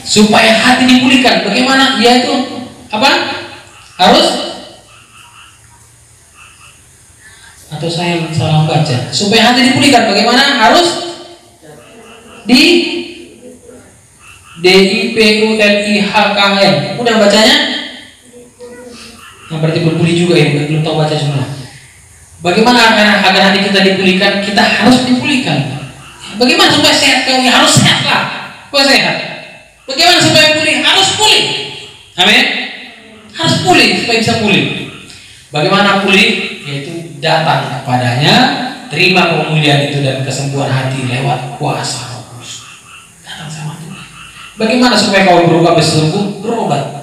Supaya hati dipulihkan. Bagaimana? Yaitu apa? Harus? Atau saya salah baca? Supaya hati dipulihkan. Bagaimana? Harus DIPULIHKN. Udah bacanya? Nah, berarti berpulih juga ya, belum tahu baca semua. Bagaimana agar hati kita dipulihkan? Kita harus dipulihkan. Bagaimana supaya sehat? Kau harus sehat lah. Kau sehat. Bagaimana supaya pulih? Harus pulih. Amin. Harus pulih supaya bisa pulih. Bagaimana pulih? Yaitu datang kepadanya, terima pemulihan itu dan kesembuhan hati lewat kuasa Roh Kudus. Datang sama Tuhan. Bagaimana supaya kau berubah bisa sembuh? Berobat.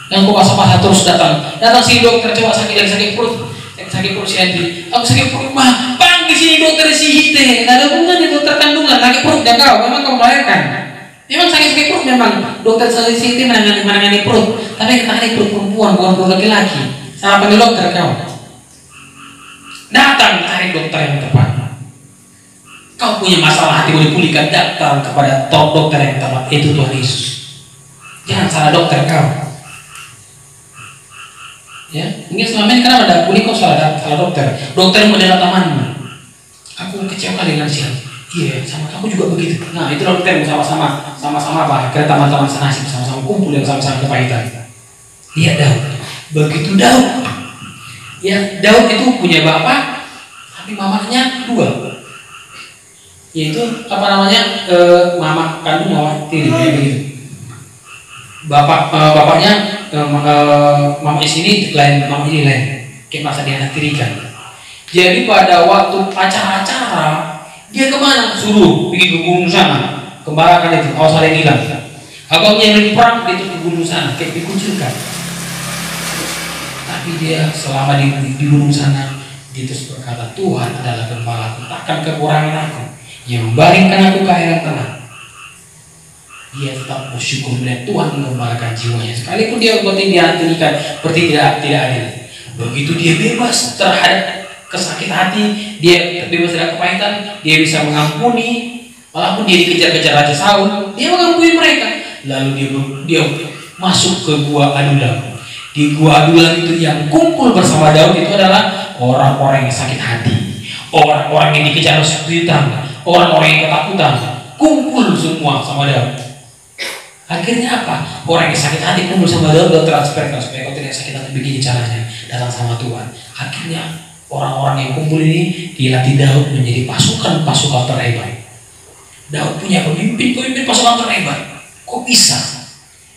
Yang kuasa-kuasa terus datang si dokter, coba sakit perut si Andi. Aku sakit perut mah, bang di sini dokter si Hite. Tidak ada hubungannya dokter kandungan, sakit perut dan kau memang kau melahirkan. Memang sakit perut memang dokter si Hite menangani perut, tapi kita menangani perut perempuan bukan perut laki-laki. Sama panggil dokter kau. Datang cari dokter yang tepat. Kau punya masalah hati boleh pulihkan, datang kepada dokter yang tepat, itu Tuhan Yesus. Jangan salah dokter kau. Ya, mungkin selama ini kenapa tidak pulih kau salah dokter. Dokter model temanmu. Aku kecewa dengan siapa? Iya, sama aku juga begitu. Nah, itu dokter sama-sama apa? Karena teman-teman senasib sama-sama kumpul yang sama-sama kepahitan. Lihat Daud. Begitu Daud. Ya, Daud itu punya bapak, tapi mamanya 2. Yaitu apa namanya, mama kandung mama tiri begitu. bapaknya mama di sini lain, mama ini lain, kayak masa dia anak tirikan. Jadi pada waktu acara-acara dia kemana? Suruh pergi ke gunung sana, kembarakan itu, awas ada yang hilang. Abangnya yang perang dia itu ke gunung sana, kayak dikucilkan. Tapi dia selama di gunung sana, dia terus berkata, Tuhan adalah gembalaku, takkan kekurangan aku, yang membaringkan aku ke air yang tenang. Dia tetap bersyukur melihat Tuhan menggembalakan jiwanya, sekalipun dia berarti dihantirikan seperti tidak adil. Begitu dia bebas terhadap kesakit hati, dia bebas dari kepahitan, dia bisa mengampuni, walaupun dia dikejar-kejar Raja Saul, dia mengampuni mereka. Lalu dia masuk ke gua Adulam. Di gua Adulam itu yang kumpul bersama Daud itu adalah orang-orang yang sakit hati, orang-orang yang dikejar kesulitan, orang-orang yang ketakutan, kumpul semua sama Daud. Akhirnya apa? Orang yang sakit hati kumpul sama Daud dan transferkan supaya kau tidak sakit hati, begini caranya datang sama Tuhan. Akhirnya orang-orang yang kumpul ini dilatih Daud menjadi pasukan-pasukan terhebat. Daud punya pemimpin pasukan terhebat. Kok bisa?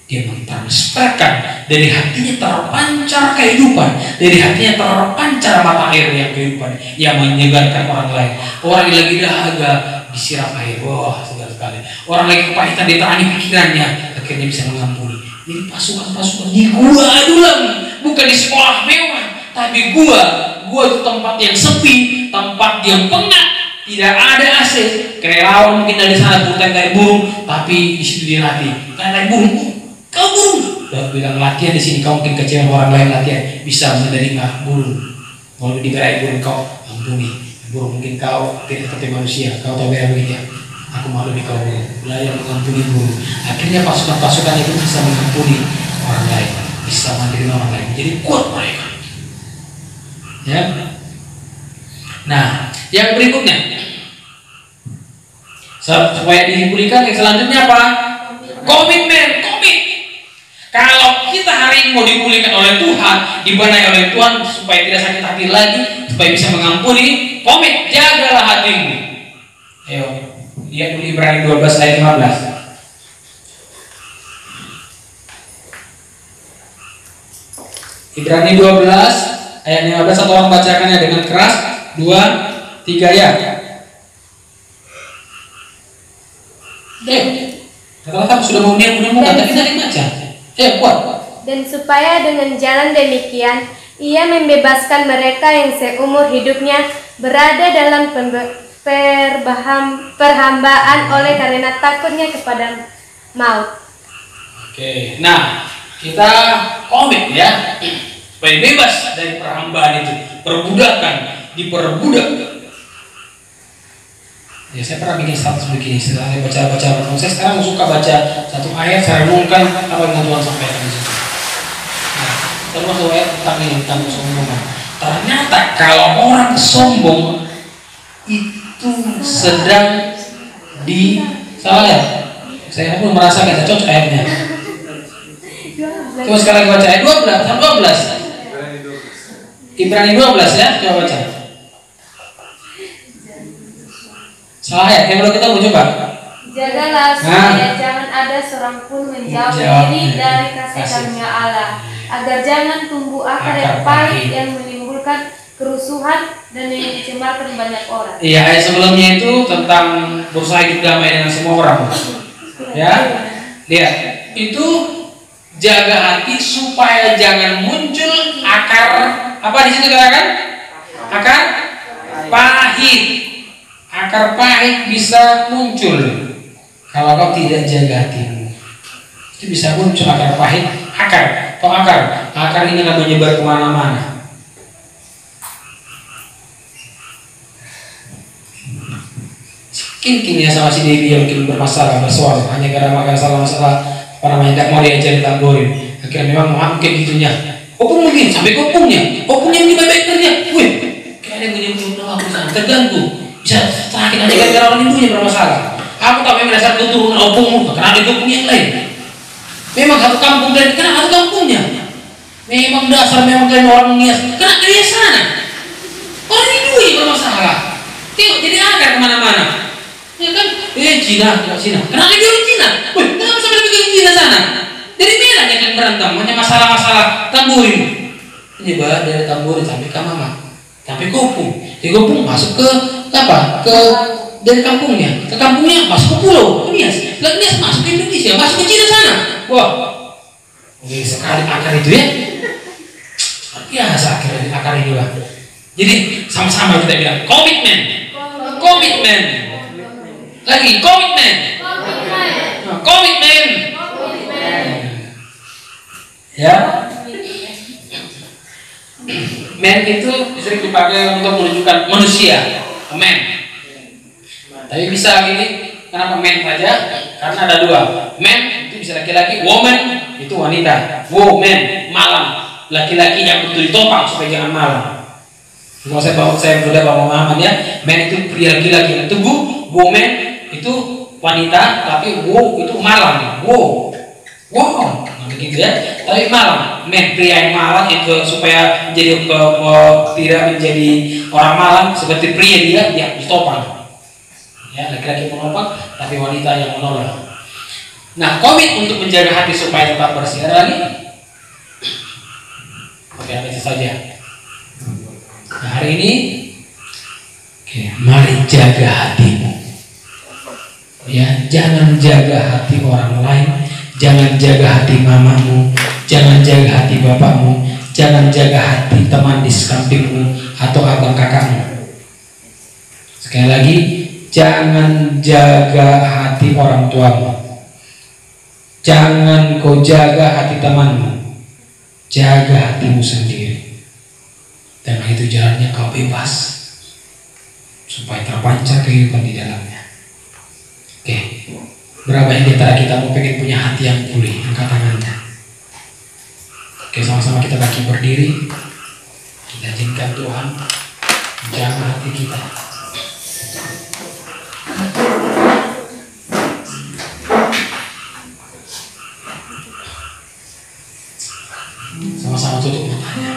Dia mentransferkan dari hatinya terpancar kehidupan, dari hatinya terpancar mata air yang kehidupan yang menyegarkan orang lain. Orang yang lagi dahaga disiram air, wah segar sekali. Orang lagi kepahitan diterani pikirannya, akhirnya bisa mengampuni. Jadi pasukan-pasukan di gua Adulam, bukan di sekolah mewah, tapi gua itu tempat yang sepi, tempat yang pengap, tidak ada AC. Kerelawan mungkin dari sana putar kayak burung, tapi di situ dia latih kayak burung. Kau burung, Daud bilang latihan di sini kau mungkin kecewa orang lain, latihan bisa menerima burung. Kalau digerai burung kau ampuni. Burung mungkin kau tidak seperti manusia, kau tahu ya begitu. Aku malu di kau burung, belajar mengampuni burung. Akhirnya pasukan-pasukan itu bisa mengampuni orang lain, bisa menerima orang lain. Jadi kuat mereka. Ya. Nah, yang berikutnya supaya dipulihkan, yang selanjutnya apa? Komitmen. Kalau kita hari ini mau dipulihkan oleh Tuhan, dibenahi oleh Tuhan supaya tidak sakit hati lagi, supaya bisa mengampuni, komit, jagalah hatimu. Ayo, lihat dulu Ibrani 12 ayat 15. Ibrani 12 ayat 15, satu orang bacakannya dengan keras. 2, 3 ya. Kata-kata sudah mau tapi tadi baca. Kuat. Dan supaya dengan jalan demikian ia membebaskan mereka yang seumur hidupnya berada dalam perhambaan oleh karena takutnya kepada maut. Oke, nah kita komit ya supaya bebas dari perhambaan itu, perbudakan, diperbudak. Ya, saya pernah bikin status begini setelah saya baca. Saya sekarang suka baca satu ayat, saya renungkan apa yang Tuhan sampaikan di situ. Nah, termasuk ayat tentang kesombongan. Ternyata kalau orang sombong itu sedang di salah ya. Saya pun merasa gak cocok ayatnya. Coba sekali lagi baca ayat 12. Ibrani 12 ya, coba baca. Salah ayat, yang belum kita mau coba. Jagalah supaya jangan ada seorang pun menjauh diri dari kasih karunia Allah, agar jangan tumbuh akar yang pahit yang menimbulkan kerusuhan dan yang mencemarkan banyak orang. Iya, ayat sebelumnya itu tentang berusaha hidup damai dengan semua orang. Ya, lihat itu jaga hati supaya jangan muncul akar apa di situ katakan? Akar pahit. Akar pahit bisa muncul kalau kau tidak jaga hatimu. Itu bisa muncul akar pahit. Akar ini akan menyebar kemana-mana. Mungkin ya sama si Dewi yang mungkin bermasalah, bersoal hanya karena masalah apa namanya tidak mau diajarin tamborin. Akhirnya memang mungkin gitunya. Opung mungkin sampai opungnya mungkin baik-baik kerja. Wih, kayak ada yang menyebut nama aku terganggu. Bisa sakit aja gara-gara orang itu bermasalah. Aku tak memang dasar keturunan opungmu, karena ada opung yang lain. Memang satu kampung dan kenapa satu kampungnya? Memang dasar memang kalian orang nias. Kenapa dia sana? Orang itu yang bermasalah. Tengok jadi akar kemana-mana. Ya kan? Cina. Kenapa dia orang Cina? Wih, kenapa sampai pergi ke Cina sana? Dari mana yang berantem? Hanya masalah-masalah tamburin. Ini bah dari tamburin sampai ke mama, sampai kopung. Di kopung masuk ke apa? Ke dari kampungnya, ke kampungnya masuk ke pulau Nias. Lalu Nias masuk ke Indonesia, masuk ke Cina sana. Wah, ini sekali akar itu ya. Biasa akar ini lah. Jadi sama-sama kita bilang komitmen, komitmen. Lagi komitmen, komitmen. Ya. Men itu sering dipakai untuk menunjukkan manusia, men. Tapi bisa gini, kenapa men saja? Karena ada dua. Men itu bisa laki-laki, woman itu wanita. Woman malam, laki-laki yang betul ditopang supaya jangan malam. Kalau saya sudah bawa pemahaman ya, men itu pria laki-laki yang teguh, woman itu wanita, tapi wo itu malam. Wow, begitu ya. Tapi malam, men pria yang malam itu supaya menjadi tidak menjadi orang malam seperti pria dia ditopang. Ya, laki-laki penopang, tapi wanita yang menolong. Nah, komit untuk menjaga hati supaya tetap bersih. Ada lagi? Oke, itu saja. Nah, hari ini, mari jaga hatimu. Ya, jangan jaga hati orang lain. Jangan jaga hati mamamu, jangan jaga hati bapakmu, jangan jaga hati teman di sampingmu atau abang kakakmu. Sekali lagi, jangan jaga hati orang tuamu. Jangan kau jaga hati temanmu, jaga hatimu sendiri. Dan itu jalannya kau bebas, supaya terpancar kehidupan di dalamnya. Oke. Berapa yang di antara kita mau pengen punya hati yang pulih? Angkat tangannya. Oke, sama-sama kita bangkit berdiri. Kita izinkan Tuhan menjaga hati kita. Sama-sama tutup matanya.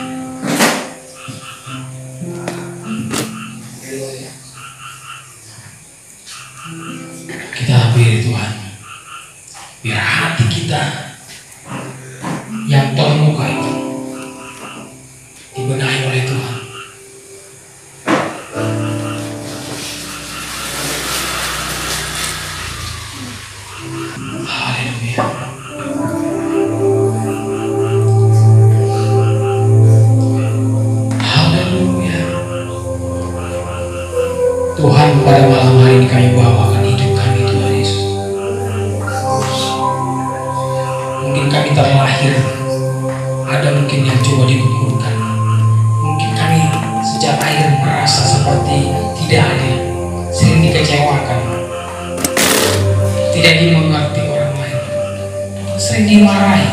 Kita hampiri Tuhan, biar hati kita yang terluka itu dibenahi oleh Tuhan. Haleluya. Haleluya. Tuhan, pada malam hari ini kami bawakan hidup kami, Tuhan Yesus. Mungkin kami terlahir, ada mungkin yang coba digugurkan. Mungkin kami sejak lahir merasa seperti tidak ada, sering dikecewakan, tidak dimengerti orang lain, sering dimarahi,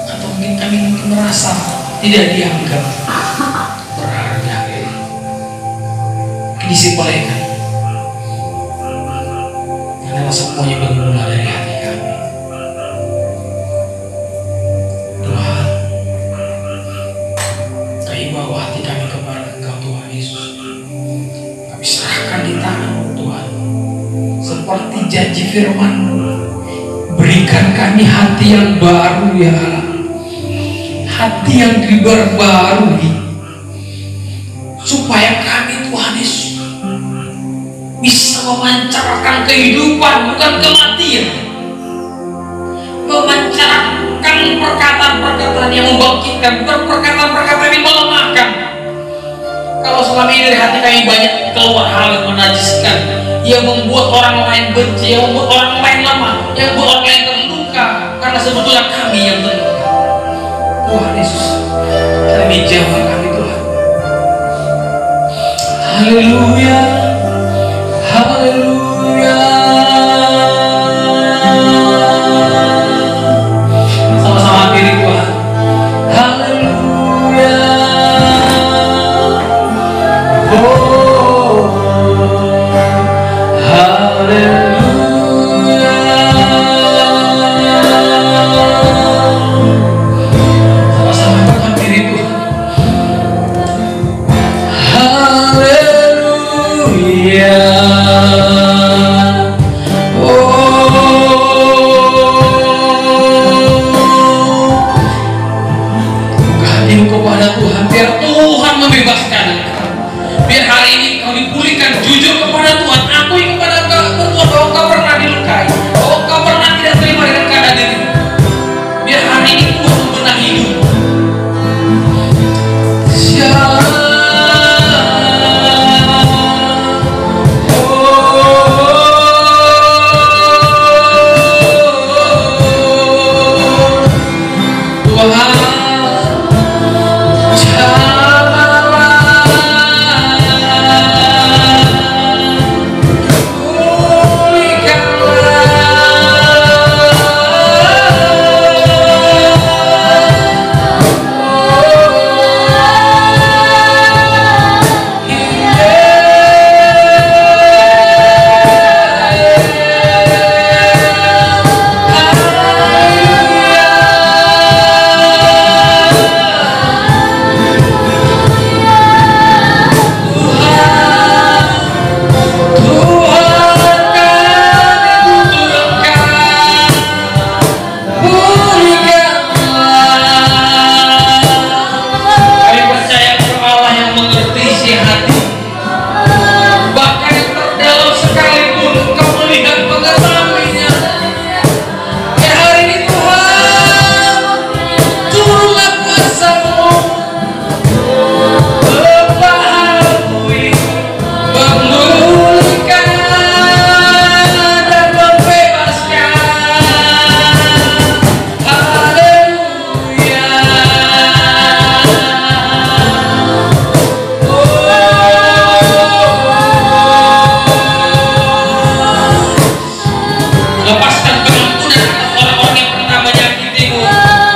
atau mungkin kami merasa tidak dianggap berharga, disepelekan. Karena semuanya bermula dari hati kami. Tuhan, kami bawa hati kami kepada Engkau, Tuhan Yesus. Kami serahkan di tangan-Mu, Tuhan. Seperti janji firman-Mu, berikan kami hati yang baru, ya Allah. Hati yang diperbarui, supaya kami, Tuhan Yesus, bisa memancarkan kehidupan, bukan kematian. Memancarkan perkataan-perkataan yang membangkitkan, bukan perkataan-perkataan yang melemahkan. Kalau selama ini dari hati kami banyak keluar hal yang menajiskan, yang membuat orang lain benci, yang membuat orang lain lemah, yang membuat orang lain terluka, karena sebetulnya kami yang terluka. Tuhan Yesus, kami jawab kami, Tuhan. Haleluya. Haleluya. Sama-sama diri Tuhan. Haleluya. Oh, haleluya. Sama-sama Tuhan diri Tuhan. Haleluya. Lepaskan pengampunan atas orang-orang yang pernah menyakitimu.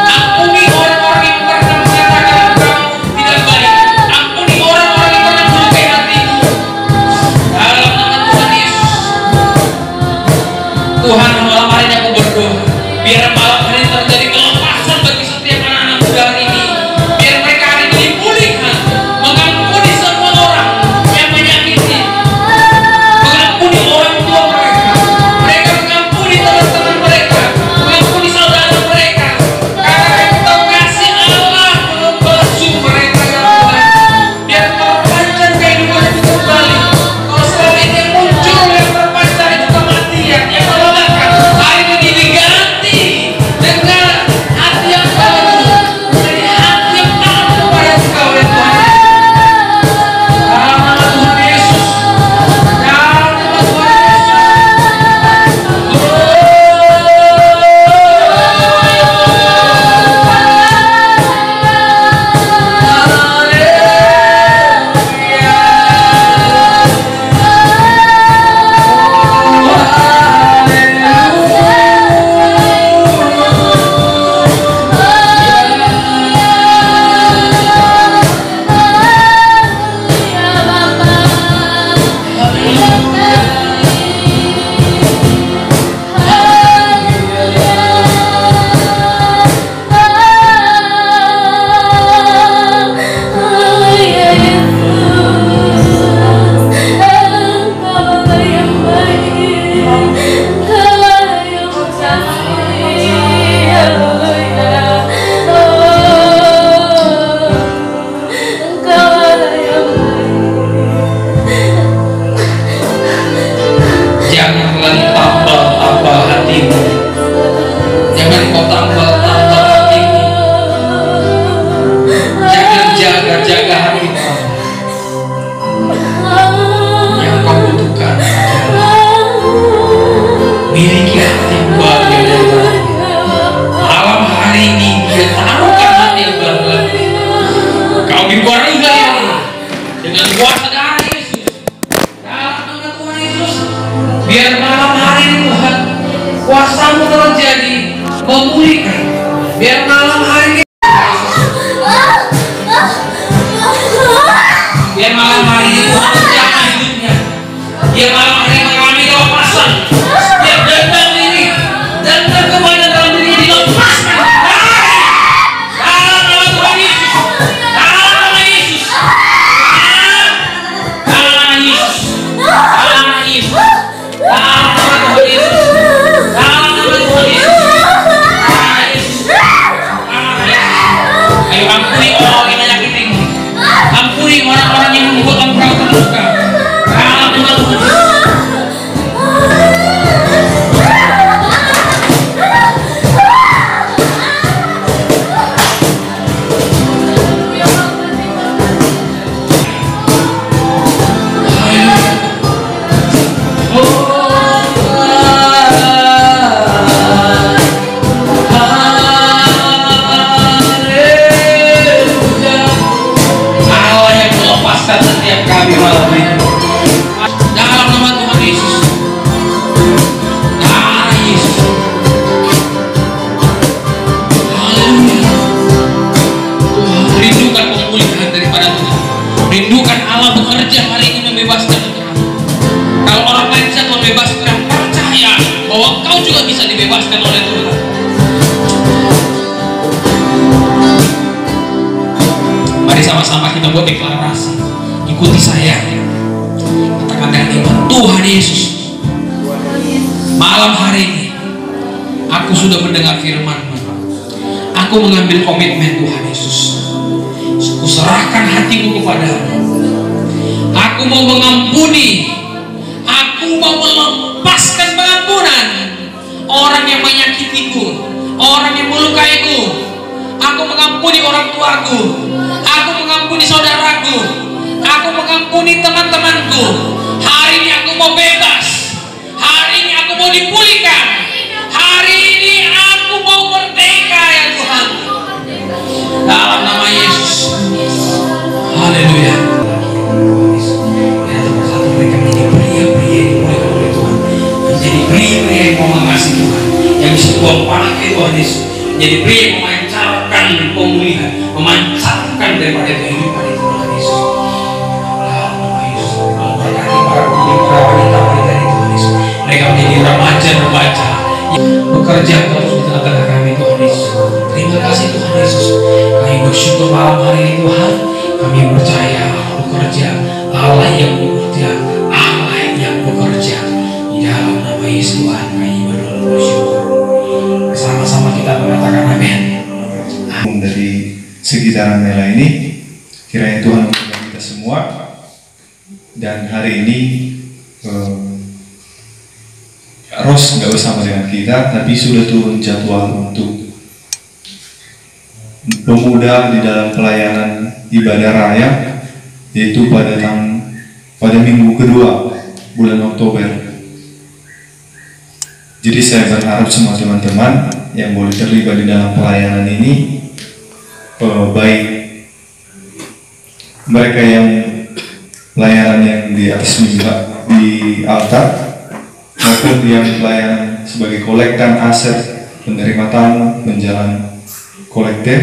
Ampuni orang-orang yang pernah mengatakan engkau tidak baik. Ampuni orang-orang yang pernah melukai hatimu. Dalam nama Tuhan Yesus. Tuhan, malam hari ini aku berdoa, biar malam hari ini terjadi kelepasan bagi setiap anak-anak muda hari ini. Biar mereka hari ini dipulihkan, mengampuni semua orang yang menyakiti, mengampuni orang tua mereka, mereka mengampuni teman-teman mereka, mengampuni saudara mereka, karena Engkau kasih Allah membasuh mereka ya Tuhan. Biar terpanjang kehidupan itu kembali. Kalau selama ini yang muncul yang terpanjang itu kematian, yang melelahkan, hari ini diganti dengan hati yang baru, dari hati yang taat kepada Engkau ya Tuhan. Dalam nama Tuhan Yesus, dalam nama Tuhan janganlah ditambal-tambal hatimu. Jangan kau tambal-tambal hatimu. Jangan jaga-jaga hatimu. Yang kau butuhkan adalah miliki hati yang baru yang dari baru. Malam hari ini dia taruhkan hati yang baru lagi. Kau dibaharui dengan kuasa darah Yesus. Dalam nama Tuhan Yesus, biar malam hari ini Tuhan, kuasa-Mu terjadi, memulihkan. Biar malam hari ini, biar malam hari ini Tuhan menjaga hidupnya. Biar malam hari ini mengalami kelepasan. Biar dendam ini, dendam kemarin dalam diri ini dilepaskan. Dalam nama Tuhan Yesus, dalam nama Yesus, dalam nama Yesus, dalam nama Yesus, dalam nama Tuhan Yesus, dalam nama Tuhan Yesus, ayo ampuni orang yang menyakitimu, ampuni orang-orang yang membuat engkau terluka. Dalam nama Tuhan Yesus. Allah yang melepaskan setiap kami malam ini. Dalam nama Tuhan Yesus. Darah Yesus. Haleluya. Tuhan, rindukan pemulihan daripada Tuhan. Rindukan Allah bekerja hari ini membebaskan Tuhan. Kalau orang lain bisa membebaskan, percaya bahwa engkau juga bisa dibebaskan oleh Tuhan. Mari sama-sama kita buat deklarasi. Ikuti saya. Katakan dengan iman, Tuhan Yesus, malam hari ini aku sudah mendengar firman-Mu. Aku mengambil komitmen Tuhan Yesus. Kuserahkan hatiku kepadamu. Aku mau mengampuni. Aku mau melepaskan pengampunan orang yang menyakitiku, orang yang melukaiku. Aku mengampuni orang tuaku. Aku mengampuni saudaraku. Aku mengampuni teman-temanku. Hari ini aku mau bebas. Hari ini aku mau dipulihkan. Hari ini aku mau merdeka ya Tuhan. Dalam nama Yesus. Haleluya. Mereka menjadi pria-pria yang dimulai oleh Tuhan. Menjadi pria-pria yang mau mengasihi Tuhan pakai Tuhan Yesus menjadi pria yang memancarkan pemulihan, memancarkan daripada kehidupan itu Tuhan Yesus. Tuhan Yesus, berkati para wanita-wanita ini Tuhan Yesus. Mereka menjadi remaja-remaja yang bekerja terus di tengah-tengah kami Tuhan Yesus. Terima kasih Tuhan Yesus. Kami bersyukur malam hari ini Tuhan. Kami percaya bekerja Allah yang bekerja, Allah yang bekerja di dalam nama Yesus Tuhan. Kami bersyukur. Sama-sama kita mengatakan amin. Dari sekitaran Mela ini, kiranya Tuhan memberkati kita semua. Dan hari ini Ros nggak bersama dengan kita, tapi sudah turun jadwal untuk pemuda di dalam pelayanan ibadah raya, yaitu pada minggu kedua bulan Oktober. Jadi saya berharap semua teman-teman yang boleh terlibat di dalam pelayanan ini, baik mereka yang pelayanan yang di atas mimbar di altar maupun yang pelayanan sebagai kolektan aset, penerima tamu, penjalan kolektif,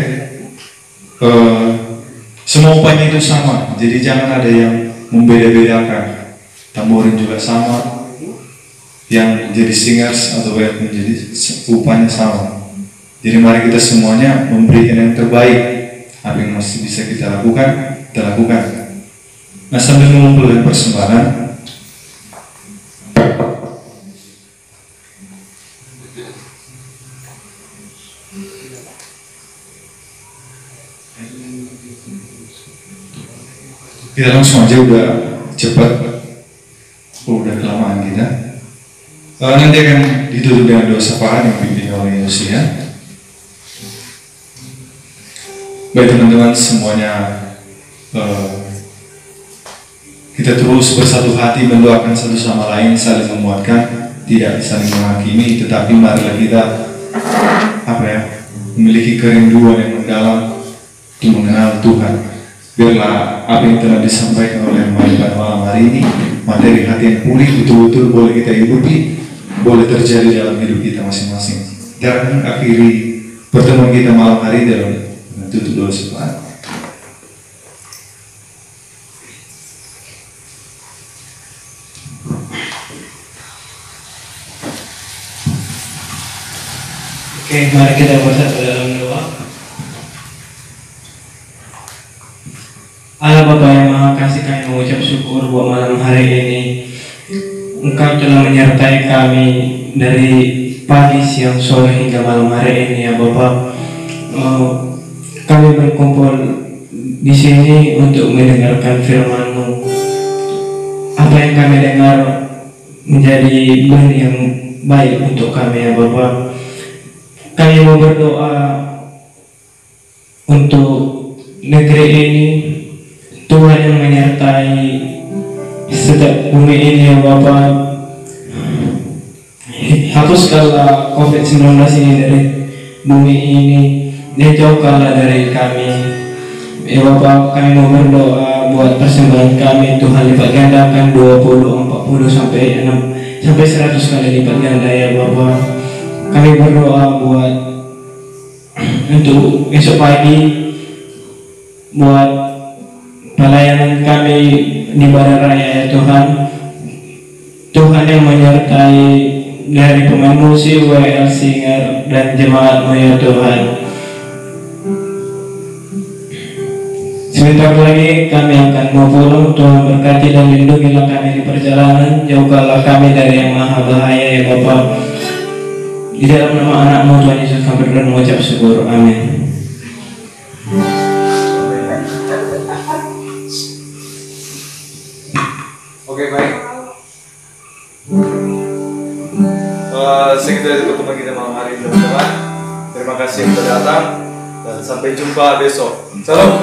semua upahnya itu sama. Jadi jangan ada yang membeda-bedakan. Tamborin juga sama, yang jadi singers atau yang menjadi upahnya sama. Jadi mari kita semuanya memberikan yang terbaik. Apa yang masih bisa kita lakukan, kita lakukan. Nah, sambil mengumpulkan persembahan, kita langsung aja, udah cepat, udah kelamaan kita. Nanti akan ditutup dengan doa sapaan yang dipimpin oleh Yosia. Baik teman-teman semuanya, kita terus bersatu hati mendoakan satu sama lain, saling menguatkan, tidak saling menghakimi, tetapi marilah kita memiliki kerinduan yang mendalam untuk mengenal Tuhan. Biarlah apa yang telah disampaikan oleh Maipan malam hari ini, materi hati yang pulih betul-betul boleh kita hidupi, boleh terjadi dalam hidup kita masing-masing. Jangan akhiri pertemuan kita malam hari dalam tutup doa syafaat. Oke, mari kita bersatu dalam doa. Allah Bapa yang Maha Kasih, kami mengucap syukur buat malam hari ini Engkau telah menyertai kami dari pagi, siang, sore hingga malam hari ini ya Bapa. Kami berkumpul di sini untuk mendengarkan firman-Mu. Apa yang kami dengar menjadi benih yang baik untuk kami ya Bapa. Kami mau berdoa untuk negeri ini, Tuhan yang menyertai setiap bumi ini ya Bapa. Hapuskanlah COVID-19 ini dari bumi ini, dan jauhkanlah dari kami ya Bapa. Kami mau berdoa buat persembahan kami, Tuhan lipat gandakan 20, 40 sampai 100 kali lipat ganda ya Bapa. Kami berdoa buat untuk besok pagi, buat pelayanan kami di Badan Raya ya Tuhan. Tuhan yang menyertai dari pemain musik, WL Singer, dan jemaat-Mu ya Tuhan. Sebentar lagi kami akan mau pulang. Tuhan berkati dan lindungilah kami di perjalanan, jauhkanlah kami dari yang maha bahaya ya Bapa. Di dalam nama anak-Mu Tuhan Yesus kami berdoa mengucap syukur, amin. Oke, baik. Sekitar itu pertemuan kita malam hari ini teman-teman. Terima kasih sudah datang dan sampai jumpa besok. Salam.